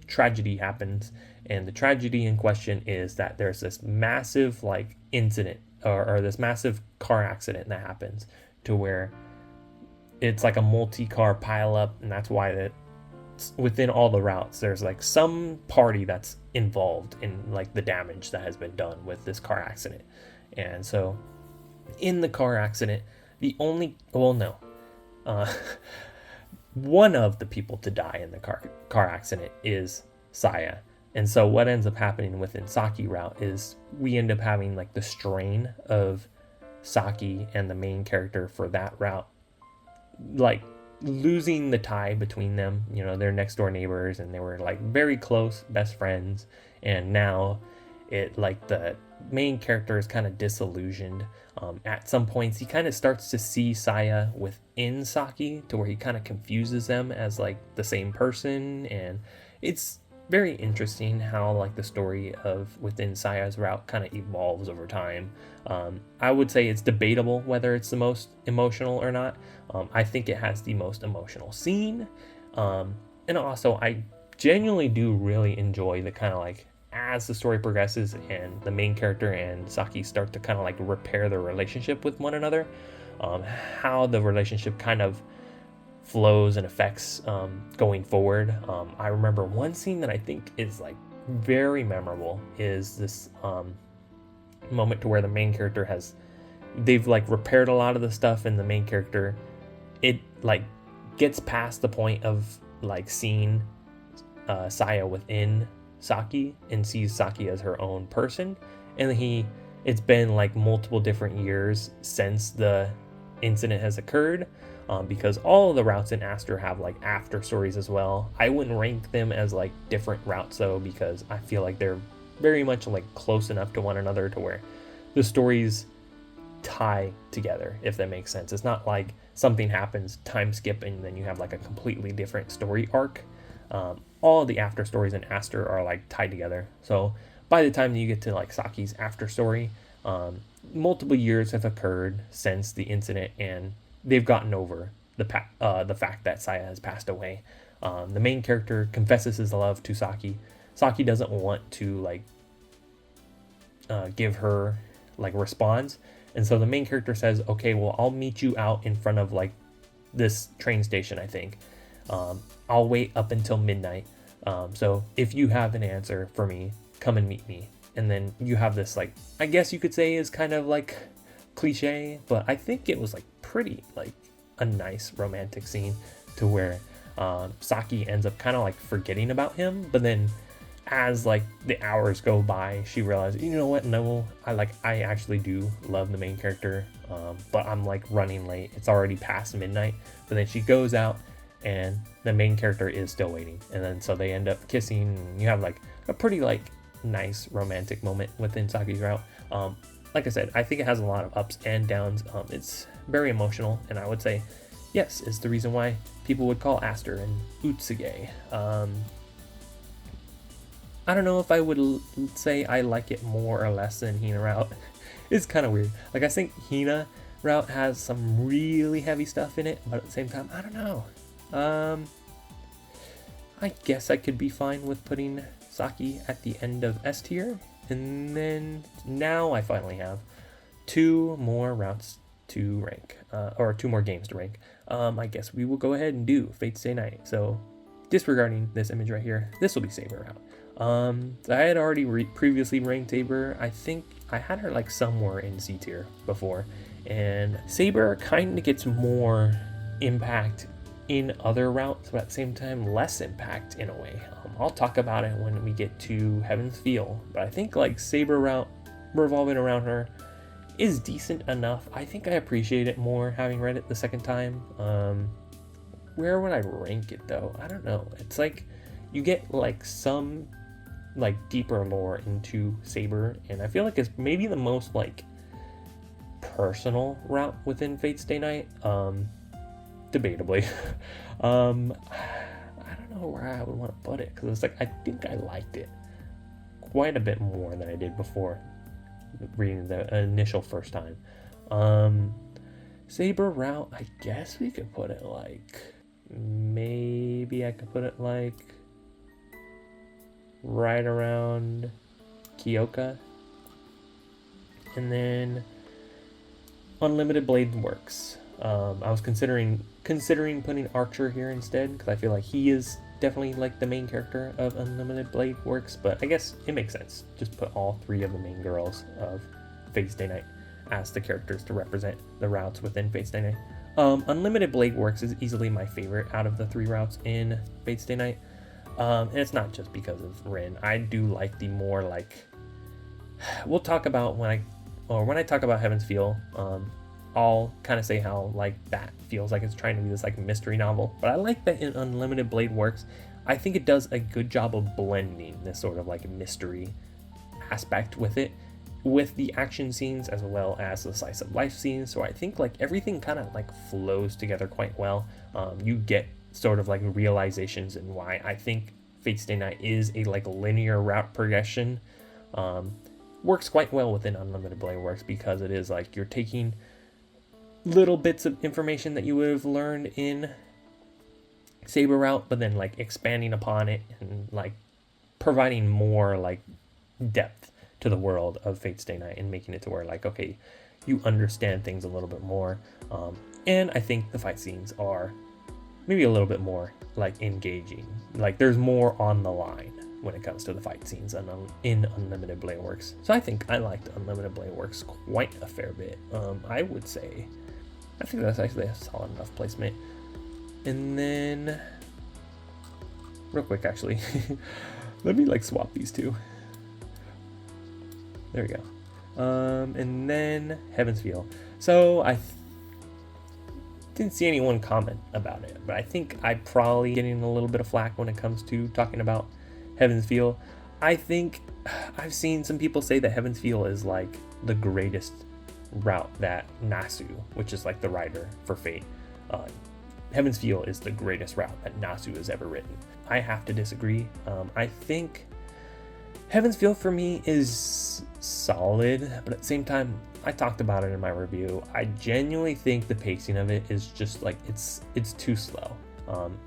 tragedy happens. And the tragedy in question is that there's this massive incident, or this massive car accident that happens, to where it's a multi-car pileup, and that's why within all the routes there's some party that's involved in the damage that has been done with this car accident. And so in the car accident, one of the people to die in the car accident is Saya. And so what ends up happening within Saki route is we end up having the strain of Saki and the main character for that route, losing the tie between them. They're next door neighbors, and they were very close best friends, and now the main character is kind of disillusioned. At some points he kind of starts to see Saya within Saki, to where he kind of confuses them as the same person. And it's very interesting how the story of within Saya's route kind of evolves over time. I would say it's debatable whether it's the most emotional or not. I think it has the most emotional scene, and also I genuinely do really enjoy the kind of as the story progresses and the main character and Saki start to kind of repair their relationship with one another, how the relationship kind of flows and affects going forward. I remember one scene that I think is very memorable is this moment to where the main character they've repaired a lot of the stuff, and the main character, it gets past the point of like seen Saya within Saki and sees Saki as her own person, and it's been like multiple different years since the incident has occurred, because all of the routes in Aster have like after stories as well. I wouldn't rank them as like different routes though, because I feel like they're very much like close enough to one another to where the stories tie together, if that makes sense. It's not like something happens, time skip, and then you have like a completely different story arc. All the after stories in Aster are like tied together. So by the time you get to like Saki's after story, multiple years have occurred since the incident, and they've gotten over the fact that Saya has passed away. The main character confesses his love to Saki. Saki doesn't want to like give her like response, and so the main character says, okay, well, I'll meet you out in front of like this train station, I think. I'll wait up until midnight. So if you have an answer for me, come and meet me. And then you have this, like, I guess you could say is kind of like cliche, but I think it was like pretty like a nice romantic scene to where Saki ends up kind of like forgetting about him, but then as like the hours go by, she realizes, you know what, no, I actually do love the main character, but I'm like running late, it's already past midnight. But then she goes out and the main character is still waiting, and then so they end up kissing, and you have like a pretty like nice romantic moment within Saki's route. Like I said, I think it has a lot of ups and downs. It's very emotional, and I would say yes, it's the reason why people would call Aster an Utsuge. I don't know if I would say I like it more or less than Hina route. It's kind of weird. Like, I think Hina route has some really heavy stuff in it, but at the same time, I don't know. I guess I could be fine with putting Saki at the end of S tier. And then now I finally have 2 more routes to rank, or 2 more games to rank. I guess we will go ahead and do Fate's Day Night. So disregarding this image right here, this will be Saber route. I had already previously ranked Saber. I think I had her like somewhere in C tier before, and Saber kind of gets more impact in other routes, but at the same time less impact in a way. I'll talk about it when we get to Heaven's Feel, but I think like Saber route revolving around her is decent enough. I think I appreciate it more having read it the second time. Where would I rank it though? I don't know. It's like you get like some like deeper lore into Saber, and I feel like it's maybe the most like personal route within Fate's Day Night. Debatably. I don't know where I would want to put it, because it's like I think I liked it quite a bit more than I did before reading the initial first time. Saber route, I guess we could put it like, maybe I could put it like right around Kyoka, and then Unlimited Blade Works. I was considering putting Archer here instead, because I feel like he is definitely like the main character of Unlimited Blade Works, but I guess it makes sense. Just put all 3 of the main girls of Fate's Day Night as the characters to represent the routes within Fate's Day Night. Unlimited Blade Works is easily my favorite out of the 3 routes in Fate's Day Night. And it's not just because of Rin. I do like the more like, we'll talk about when I talk about Heaven's Feel, I'll kind of say how like that feels like it's trying to be this like mystery novel, but I like that in Unlimited Blade Works. I think it does a good job of blending this sort of like mystery aspect with it, with the action scenes as well as the slice of life scenes. So I think like everything kind of like flows together quite well. You get sort of like realizations and why I think Fate's Day Night is a like linear route progression. Works quite well within Unlimited Blade Works, because it is like you're taking little bits of information that you would have learned in Saber route, but then like expanding upon it and like providing more like depth to the world of Fate's Day Night and making it to where like, okay, you understand things a little bit more. And I think the fight scenes are maybe a little bit more like engaging. Like there's more on the line when it comes to the fight scenes in Unlimited Blade Works. So I think I liked Unlimited Blade Works quite a fair bit. I would say I think that's actually a solid enough placement. And then real quick actually. Let me like swap these two. There we go. And then Heaven's Feel. So I didn't see anyone comment about it, but I think I'm probably getting a little bit of flack when it comes to talking about Heaven's Feel. I think I've seen some people say that Heaven's Feel is like the greatest route that Nasu, which is like the writer for Fate, Heaven's Feel is the greatest route that Nasu has ever written. I have to disagree. I think Heaven's Feel for me is solid, but at the same time, I talked about it in my review. I genuinely think the pacing of it is just like, it's too slow.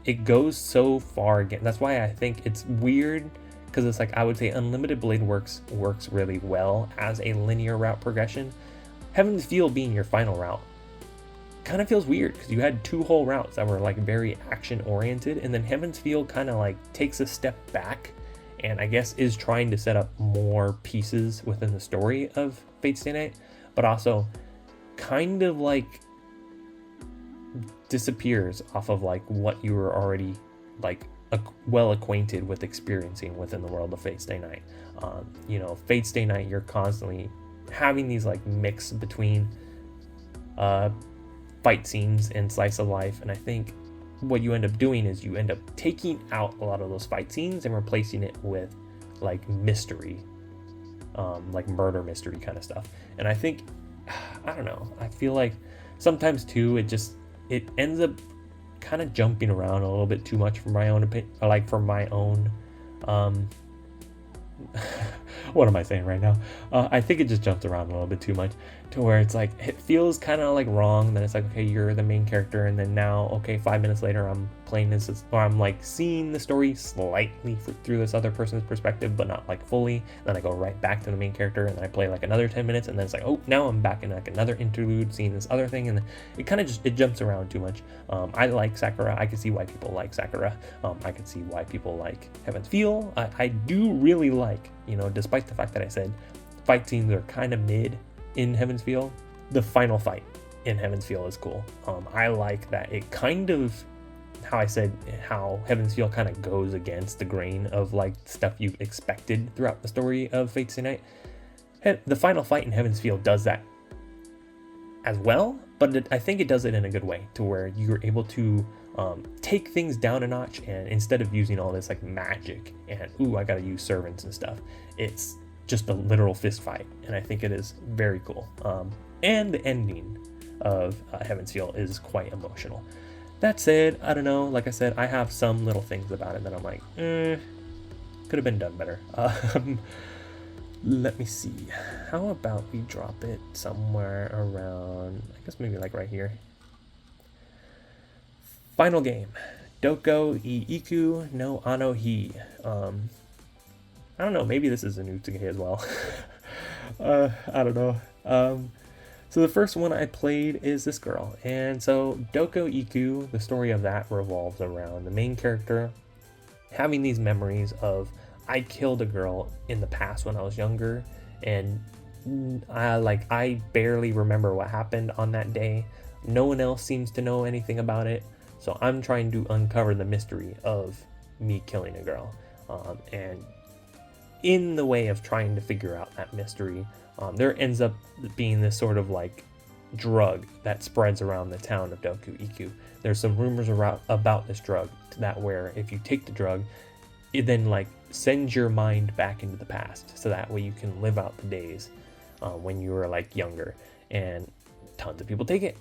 It goes so far again. That's why I think it's weird, because it's like, I would say Unlimited Blade works really well as a linear route progression. Heaven's Feel being your final route kind of feels weird, because you had 2 whole routes that were like very action oriented, and then Heaven's Feel kind of like takes a step back and I guess is trying to set up more pieces within the story of Fate Stay Night, but also kind of like disappears off of like what you were already like well acquainted with experiencing within the world of Fate Stay Night. You know, Fate Stay Night, you're constantly having these like mix between fight scenes and slice of life, and I think what you end up doing is you end up taking out a lot of those fight scenes and replacing it with like mystery, like murder mystery kind of stuff. And I think, I don't know, I feel like sometimes too it ends up kind of jumping around a little bit too much for my own opinion, like for my own what am I saying right now? I think it just jumps around a little bit too much to where it's like, it feels kind of like wrong. Then it's like, okay, you're the main character, and then now, okay, 5 minutes later, I'm playing this, or I'm like seeing the story slightly through this other person's perspective, but not like fully. Then I go right back to the main character, and then I play like another 10 minutes, and then it's like, oh, now I'm back in like another interlude, seeing this other thing, and it kind of it jumps around too much. I like Sakura. I can see why people like Sakura. I can see why people like Heaven's Feel. I do really like, you know, despite the fact that I said fight scenes are kind of mid in Heaven's Feel, the final fight in Heaven's Feel is cool. I like that it kind of, how Heaven's Feel kind of goes against the grain of like stuff you expected throughout the story of Fate Stay Night. The final fight in Heaven's Feel does that as well, but I think it does it in a good way, to where you're able to take things down a notch, and instead of using all this like magic and I gotta use servants and stuff, it's just a literal fist fight, and I think it is very cool. And the ending of Heaven's Feel is quite emotional. That said, I don't know, like I said, I have some little things about it that I'm like, could have been done better. Let me see, how about we drop it somewhere around, I guess maybe like right here. Final game, Doko Iiku no Ano Hi. I don't know, maybe this is a new Tsuge as well. I don't know. So the first one I played is this girl, and so Doko Iku, the story of that revolves around the main character having these memories of, I killed a girl in the past when I was younger, and I barely remember what happened on that day. No one else seems to know anything about it, so I'm trying to uncover the mystery of me killing a girl. And in the way of trying to figure out that mystery, there ends up being this sort of like drug that spreads around the town of Doko Iku. There's some rumors about this drug, that where if you take the drug, it then like sends your mind back into the past, so that way you can live out the days when you were like younger. And tons of people take it,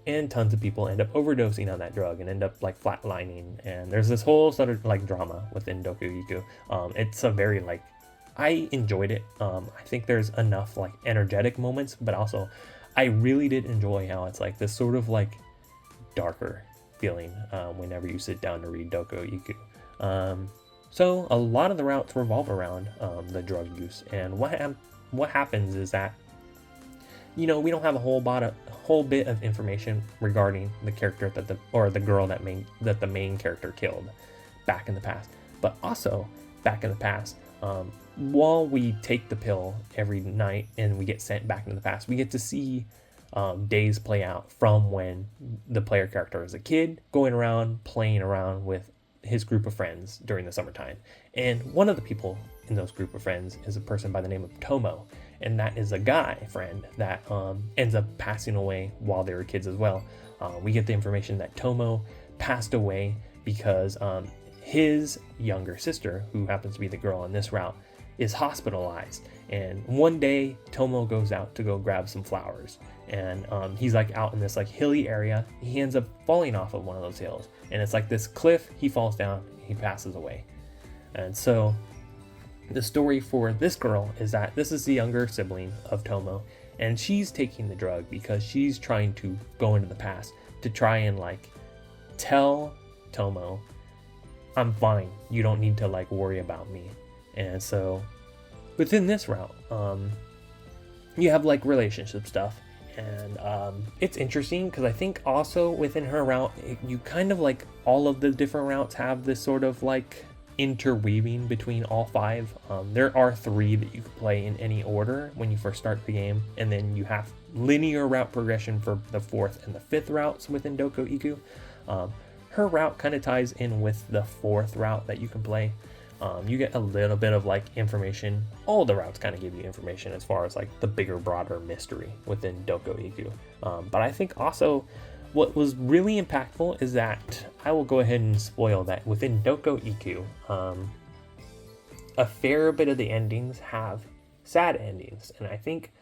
and tons of people end up overdosing on that drug and end up like flatlining, and there's this whole sort of like drama within Doko Iku. It's a very like, I enjoyed it. I think there's enough like energetic moments, but also I really did enjoy how it's like this sort of like darker feeling whenever you sit down to read Doko Iku. So a lot of the routes revolve around the drug use, and what happens is that, you know, we don't have a whole bit of information regarding the character or the girl that the main character killed back in the past. But also back in the past, while we take the pill every night and we get sent back into the past, we get to see days play out from when the player character is a kid, going around playing around with his group of friends during the summertime. And one of the people in those group of friends is a person by the name of Tomo. And that is a guy friend that ends up passing away while they were kids as well. We get the information that Tomo passed away because his younger sister, who happens to be the girl on this route, is hospitalized. And one day Tomo goes out to go grab some flowers, and he's like out in this like hilly area. He ends up falling off of one of those hills, and it's like this cliff. He falls down, he passes away. And so the story for this girl is that this is the younger sibling of Tomo, and she's taking the drug because she's trying to go into the past to try and like tell Tomo, I'm fine, you don't need to like worry about me. And so within this route, you have like relationship stuff, and it's interesting because I think also within her route, you kind of like all of the different routes have this sort of like interweaving between all 5. There are 3 that you can play in any order when you first start the game, and then you have linear route progression for the 4th and the 5th routes within Doko Iku. Her route kind of ties in with the 4th route that you can play. You get a little bit of like information. All the routes kind of give you information as far as like the bigger, broader mystery within Doko Iku. But I think also what was really impactful is that I will go ahead and spoil that within Doko Iku, a fair bit of the endings have sad endings. And I think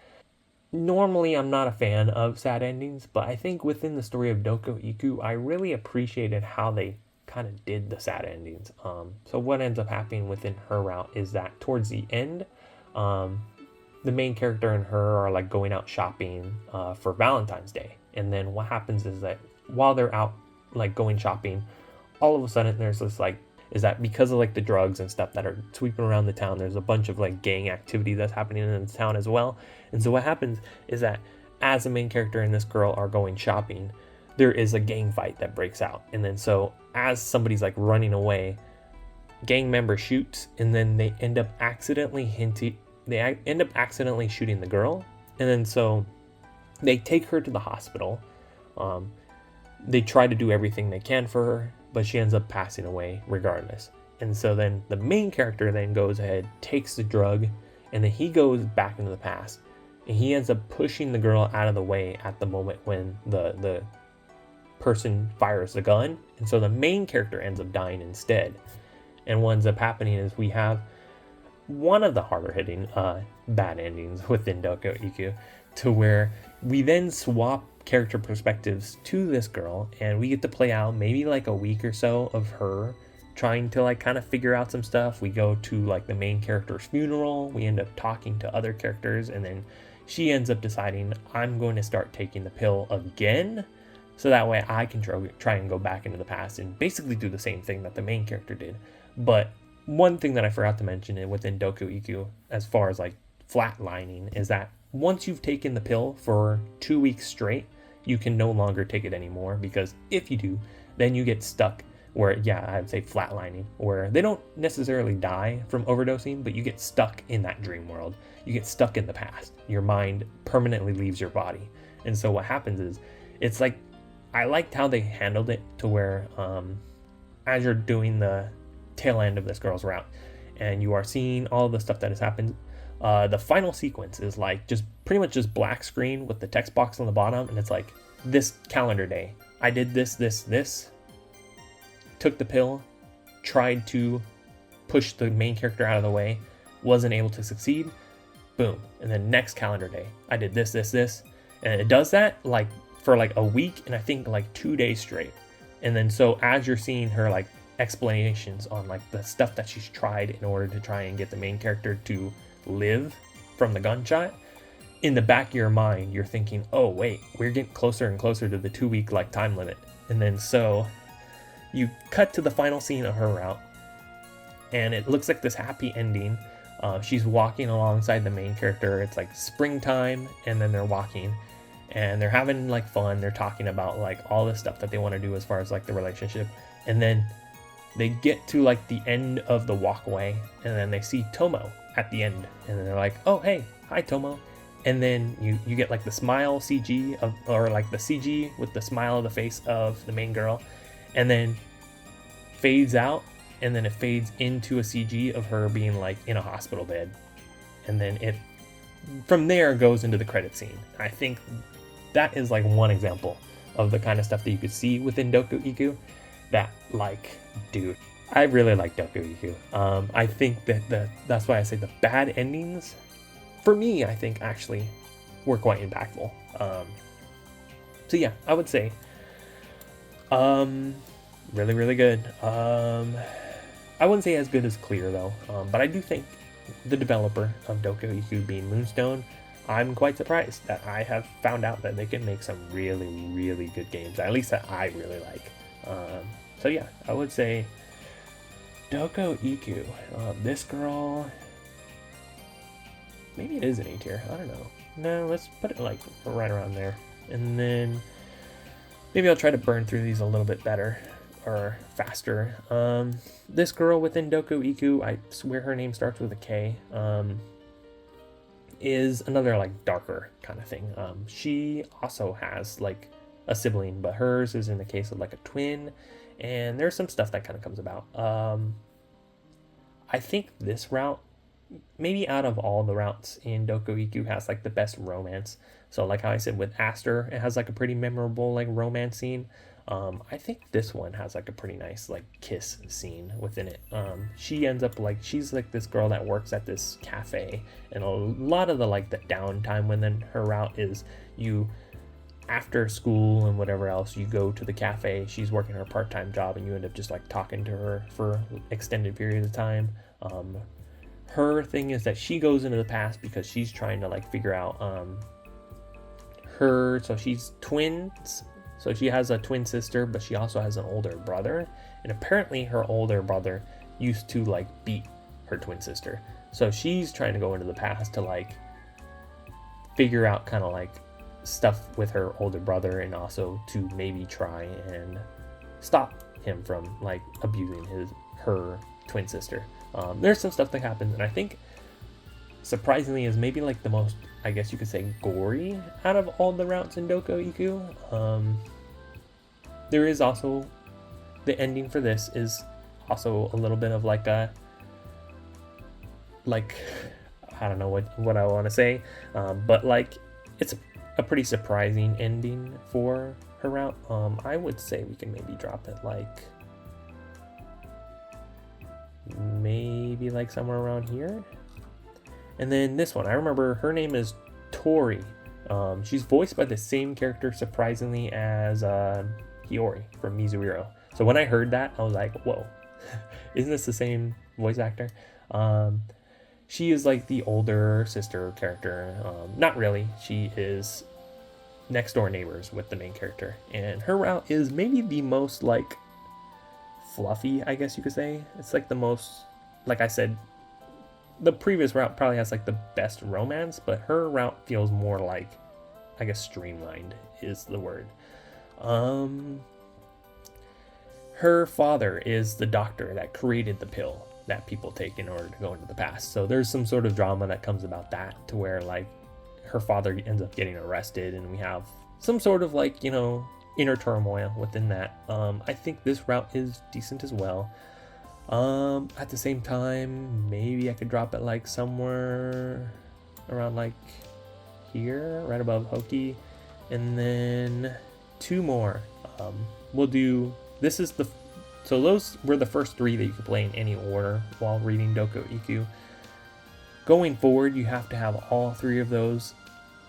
normally I'm not a fan of sad endings, but I think within the story of Doko Iku, I really appreciated how they kind of did the sad endings. So what ends up happening within her route is that towards the end, the main character and her are like going out shopping for Valentine's Day. And then what happens is that while they're out like going shopping, all of a sudden there's this like, is that because of like the drugs and stuff that are sweeping around the town, there's a bunch of like gang activity that's happening in the town as well. And so what happens is that as the main character and this girl are going shopping, there is a gang fight that breaks out. And then so as somebody's like running away, gang member shoots, and then they end up accidentally shooting the girl. And then so they take her to the hospital. They try to do everything they can for her, but she ends up passing away regardless. And so then the main character then goes ahead, takes the drug, and then he goes back into the past, and he ends up pushing the girl out of the way at the moment when the person fires the gun. And so the main character ends up dying instead. And what ends up happening is we have one of the harder hitting bad endings within Doko Iku, to where we then swap character perspectives to this girl, and we get to play out maybe like a week or so of her trying to like kind of figure out some stuff. We go to like the main character's funeral, we end up talking to other characters, and then she ends up deciding, I'm going to start taking the pill again, so that way I can try and go back into the past and basically do the same thing that the main character did. But one thing that I forgot to mention within Doko Iku, as far as like flatlining, is that once you've taken the pill for 2 weeks straight, you can no longer take it anymore, because if you do, then you get stuck where, yeah, I'd say flatlining, where they don't necessarily die from overdosing, but you get stuck in that dream world. You get stuck in the past. Your mind permanently leaves your body. And so what happens is, it's like, I liked how they handled it to where as you're doing the tail end of this girl's route and you are seeing all the stuff that has happened, the final sequence is like just pretty much just black screen with the text box on the bottom, and it's like, this calendar day I did this, took the pill, tried to push the main character out of the way, wasn't able to succeed, boom. And then next calendar day I did this, and it does that like for like a week, and I think like 2 days straight. And then so as you're seeing her like explanations on like the stuff that she's tried in order to try and get the main character to live from the gunshot, in the back of your mind you're thinking, oh wait, we're getting closer and closer to the 2 week like time limit. And then so you cut to the final scene of her route, and it looks like this happy ending. She's walking alongside the main character. It's like springtime, and then they're walking and they're having like fun. They're talking about like all the stuff that they want to do as far as like the relationship. And then they get to like the end of the walkway, and then they see Tomo at the end, and then they're like, oh hey, hi Tomo. And then you get like the smile CG or like the CG with the smile of the face of the main girl, and then fades out, and then it fades into a CG of her being like in a hospital bed, and then it from there goes into the credit scene. I think that is like one example of the kind of stuff that you could see within Doko Iku that, like, dude, I really like Doko Iku. I think that that's why I say the bad endings, for me, I think actually were quite impactful. So yeah, I would say really, really good. I wouldn't say as good as Clear though, but I do think the developer of Doko Iku being Moonstone, I'm quite surprised that I have found out that they can make some really, really good games, at least that I really like. So yeah, I would say Doko Iku. This girl, maybe it is an A tier, I don't know. No, let's put it like right around there. And then maybe I'll try to burn through these a little bit better or faster. This girl within Doko Iku, I swear her name starts with a K, is another like darker kind of thing. She also has like a sibling, but hers is in the case of like a twin, and there's some stuff that kind of comes about. I think this route, maybe out of all the routes in Doko Iku, has like the best romance. So like how I said with Aster, it has like a pretty memorable like romance scene. I think this one has like a pretty nice like kiss scene within it. She ends up like, she's like this girl that works at this cafe, and a lot of the like the downtime within her route is you, after school and whatever else, you go to the cafe. She's working her part-time job, and you end up just like talking to her for extended periods of time. Her thing is that she goes into the past because she's trying to like figure out so she's twins. So she has a twin sister, but she also has an older brother. And apparently her older brother used to like beat her twin sister. So she's trying to go into the past to like figure out kind of like stuff with her older brother, and also to maybe try and stop him from like abusing her twin sister. There's some stuff that happens, and I think surprisingly is maybe like the most, I guess you could say, gory out of all the routes in Doko Iku. There is also, the ending for this is also a little bit of like a, like, I don't know what I want to say, but like it's a pretty surprising ending for her route. I would say we can maybe drop it like maybe like somewhere around here. And then this one, I remember her name is Tori. She's voiced by the same character, surprisingly, as Hiyori from Mizuiro. So when I heard that, I was like, whoa, isn't this the same voice actor? She is like the older sister character. Not really. She is next door neighbors with the main character. And her route is maybe the most like fluffy, I guess you could say. It's like the most, like I said, the previous route probably has like the best romance, but her route feels more like, I guess, streamlined is the word. Her father is the doctor that created the pill that people take in order to go into the past. So there's some sort of drama that comes about that, to where like her father ends up getting arrested, and we have some sort of like, you know, inner turmoil within that. I think this route is decent as well. At the same time, maybe I could drop it like somewhere around like here, right above Hoki, and then two more. We'll do, this is the, so those were the first three that you could play in any order while reading Doko Iku. Going forward, you have to have all three of those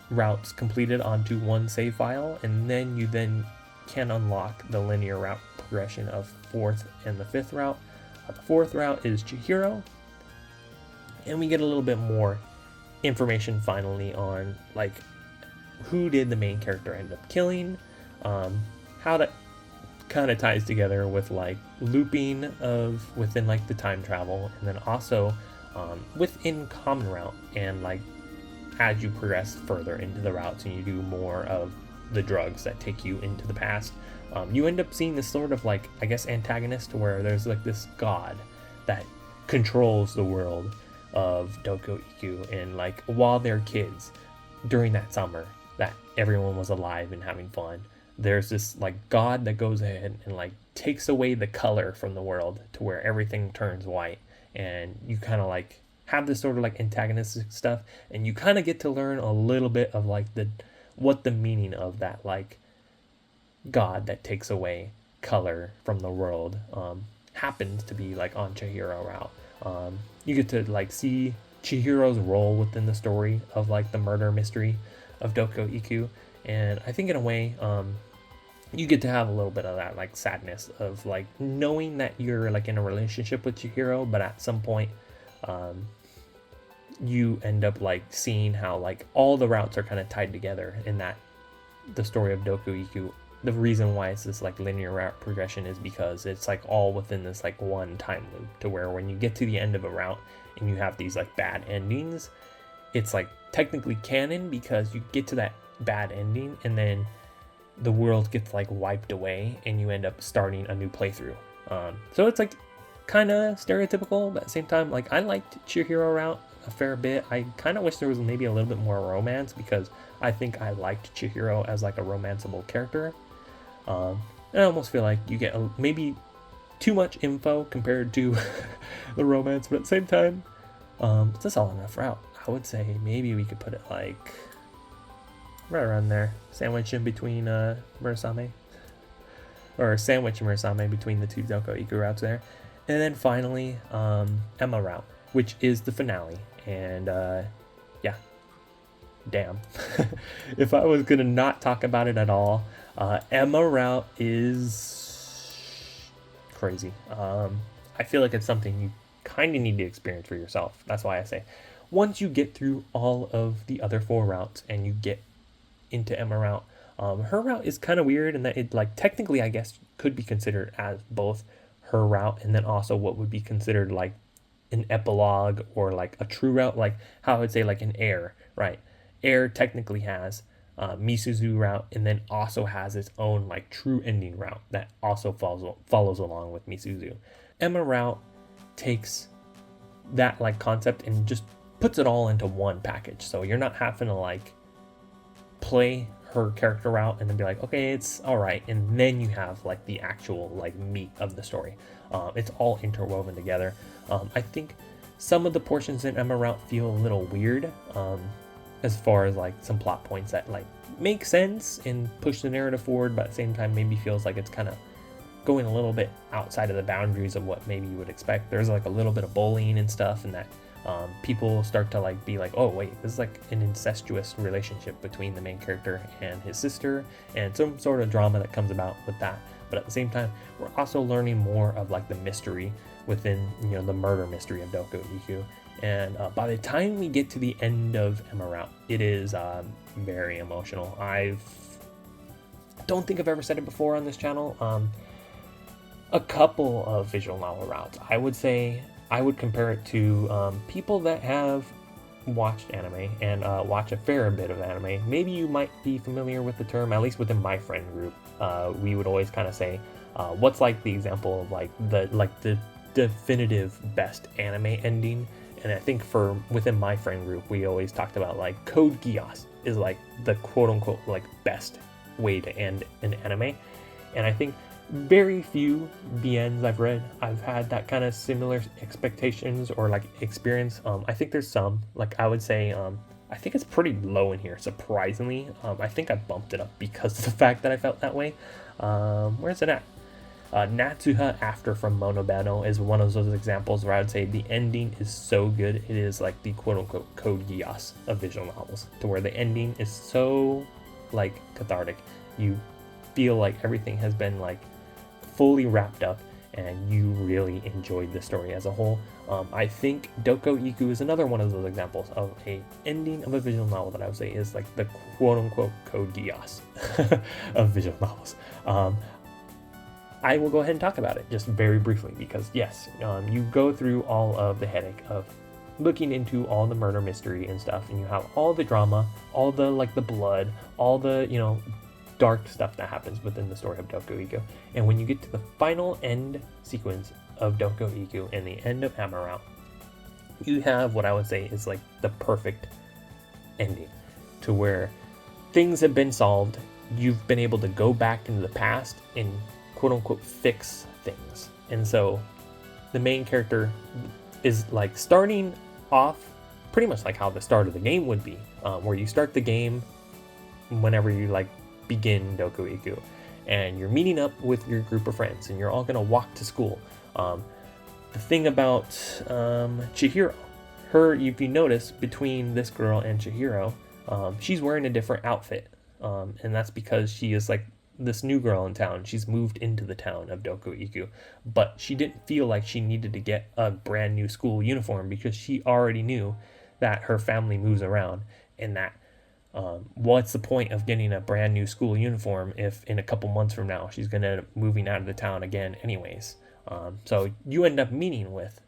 routes completed onto one save file, and then you can unlock the linear route progression of 4th and the 5th route. The 4th route is Chihiro, and we get a little bit more information finally on like who did the main character end up killing, how that kind of ties together with like looping of within like the time travel, and then also within common route, and like as you progress further into the routes and you do more of the drugs that take you into the past, you end up seeing this sort of like, I guess, antagonist, where there's like this god that controls the world of Doko Iku, and like while they're kids during that summer that everyone was alive and having fun, there's this like god that goes ahead and like takes away the color from the world to where everything turns white, and you kind of like have this sort of like antagonistic stuff, and you kind of get to learn a little bit of like what the meaning of that like god that takes away color from the world happens to be like on Chihiro route. You get to like see Chihiro's role within the story of like the murder mystery of Doko Iku, and I think in a way you get to have a little bit of that like sadness of like knowing that you're like in a relationship with Chihiro, but at some point you end up like seeing how like all the routes are kind of tied together in that the story of Doko Iku. The reason why it's this like linear route progression is because it's like all within this like one time loop, to where when you get to the end of a route and you have these like bad endings, it's like technically canon because you get to that bad ending and then the world gets like wiped away and you end up starting a new playthrough. So it's like kind of stereotypical, but at the same time, like I liked Chihiro route a fair bit. I kind of wish there was maybe a little bit more romance, because I think I liked Chihiro as like a romanceable character. I almost feel like you get maybe too much info compared to the romance, but at the same time, it's a solid enough route. I would say maybe we could put it like right around there, sandwich in between Murasame, or sandwich Murasame between the two Doko Iku routes there. And then finally, Emma route, which is the finale. And yeah, damn. If I was gonna not talk about it at all, Emma route is crazy. I feel like it's something you kind of need to experience for yourself. That's why I say, once you get through all of the other 4 routes and you get into Emma route, her route is kind of weird in that it like technically I guess could be considered as both her route and then also what would be considered like an epilogue or like a true route, like how I would say like an Air, right? Air technically has Misuzu route and then also has its own like true ending route that also follows along with Misuzu. Emma route takes that like concept and just puts it all into one package, so you're not having to like play her character route and then be like, okay, it's all right, and then you have like the actual like meat of the story. It's all interwoven together. I think some of the portions in Emma route feel a little weird, as far as like some plot points that like make sense and push the narrative forward, but at the same time maybe feels like it's kind of going a little bit outside of the boundaries of what maybe you would expect. There's like a little bit of bullying and stuff, and that people start to like be like, oh wait, this is like an incestuous relationship between the main character and his sister, and some sort of drama that comes about with that. But at the same time, we're also learning more of like the mystery within, you know, the murder mystery of Doko Iku. And by the time we get to the end of Emma route, it is very emotional. Don't think I've ever said it before on this channel. A couple of visual novel routes, I would say I would compare it to people that have watched anime and watch a fair bit of anime. Maybe you might be familiar with the term, at least within my friend group. We would always kind of say, what's like the example of like the definitive best anime ending? And I think for within my friend group, we always talked about like Code Geass is like the quote unquote like best way to end an anime. And I think very few BNs I've had that kind of similar expectations or like experience. I think there's some, like I would say, I think it's pretty low in here, surprisingly. I think I bumped it up because of the fact that I felt that way. Where's it at? Natsuha After from Monobano is one of those examples where I would say the ending is so good. It is like the quote-unquote Code Geass of visual novels, to where the ending is so like cathartic. You feel like everything has been like fully wrapped up and you really enjoyed the story as a whole. I think Doko Iku is another one of those examples of a ending of a visual novel that I would say is like the quote-unquote Code Geass of visual novels. I will go ahead and talk about it just very briefly because yes, you go through all of the headache of looking into all the murder mystery and stuff, and you have all the drama, all the like the blood, all the, you know, dark stuff that happens within the story of Doko Iku. And when you get to the final end sequence of Doko Iku and the end of Emma route, you have what I would say is like the perfect ending, to where things have been solved, you've been able to go back into the past and quote unquote fix things. And so the main character is like starting off pretty much like how the start of the game would be, where you start the game whenever you like begin Doko Iku, and you're meeting up with your group of friends and you're all gonna walk to school. The thing about Chihiro, if you notice between this girl and Chihiro, she's wearing a different outfit, and that's because she is like this new girl in town. She's moved into the town of Doko Iku, but she didn't feel like she needed to get a brand new school uniform because she already knew that her family moves around, and that what's the point of getting a brand new school uniform if in a couple months from now she's gonna end up moving out of the town again anyways. So you end up meeting with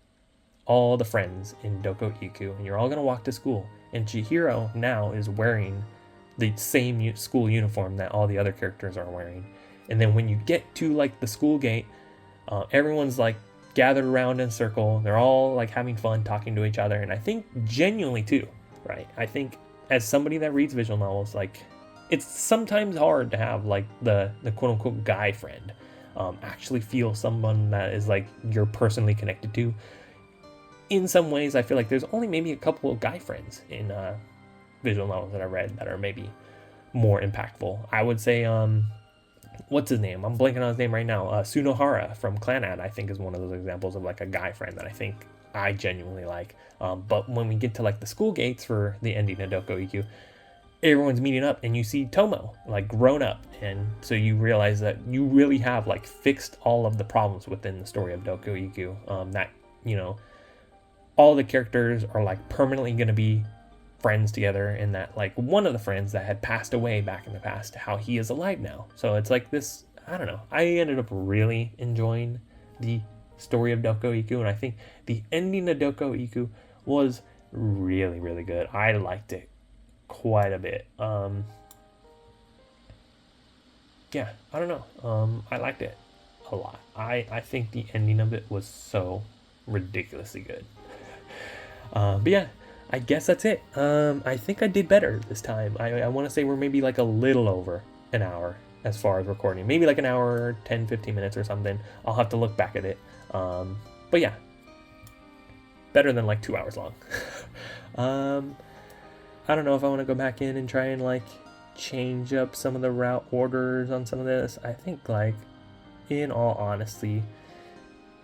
all the friends in Doko Iku, and you're all gonna walk to school, and Chihiro now is wearing the same school uniform that all the other characters are wearing. And then when you get to like the school gate, everyone's like gathered around in a circle. They're all like having fun talking to each other, and I think genuinely too, right? I think as somebody that reads visual novels, like it's sometimes hard to have like the quote unquote guy friend actually feel someone that is like you're personally connected to. In some ways, I feel like there's only maybe a couple of guy friends in visual novels that I read that are maybe more impactful. I would say, what's his name? I'm blanking on his name right now. Sunohara from Clannad, I think, is one of those examples of like a guy friend that I think I genuinely like. But when we get to like the school gates for the ending of Doko Iku, everyone's meeting up and you see Tomo like grown up, and so you realize that you really have like fixed all of the problems within the story of Doko Iku. That, you know, all the characters are like permanently going to be friends together, and that like one of the friends that had passed away back in the past, how he is alive now. So it's like this, I don't know, I ended up really enjoying the story of Doko Iku, and I think the ending of Doko Iku was really, really good. I liked it quite a bit. Yeah, I don't know. I liked it a lot. I think the ending of it was so ridiculously good. But yeah, I guess that's it. I think I did better this time. I want to say we're maybe like a little over an hour as far as recording. Maybe like an hour, 10, 15 minutes or something. I'll have to look back at it. But yeah, better than like 2 hours long. I don't know if I want to go back in and try and like change up some of the route orders on some of this. I think like, in all honesty,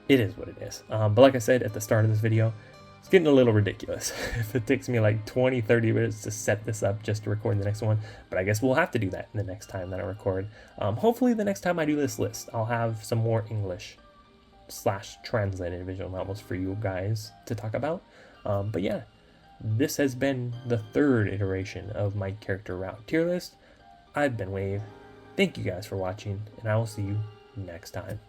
it is what it is. But like I said at the start of this video, it's getting a little ridiculous if it takes me like 20-30 minutes to set this up just to record the next one. But I guess we'll have to do that the next time that I record. Hopefully the next time I do this list, I'll have some more English/translated visual novels for you guys to talk about. But yeah, this has been the third iteration of my character route tier list. I've been Wave. Thank you guys for watching, and I will see you next time.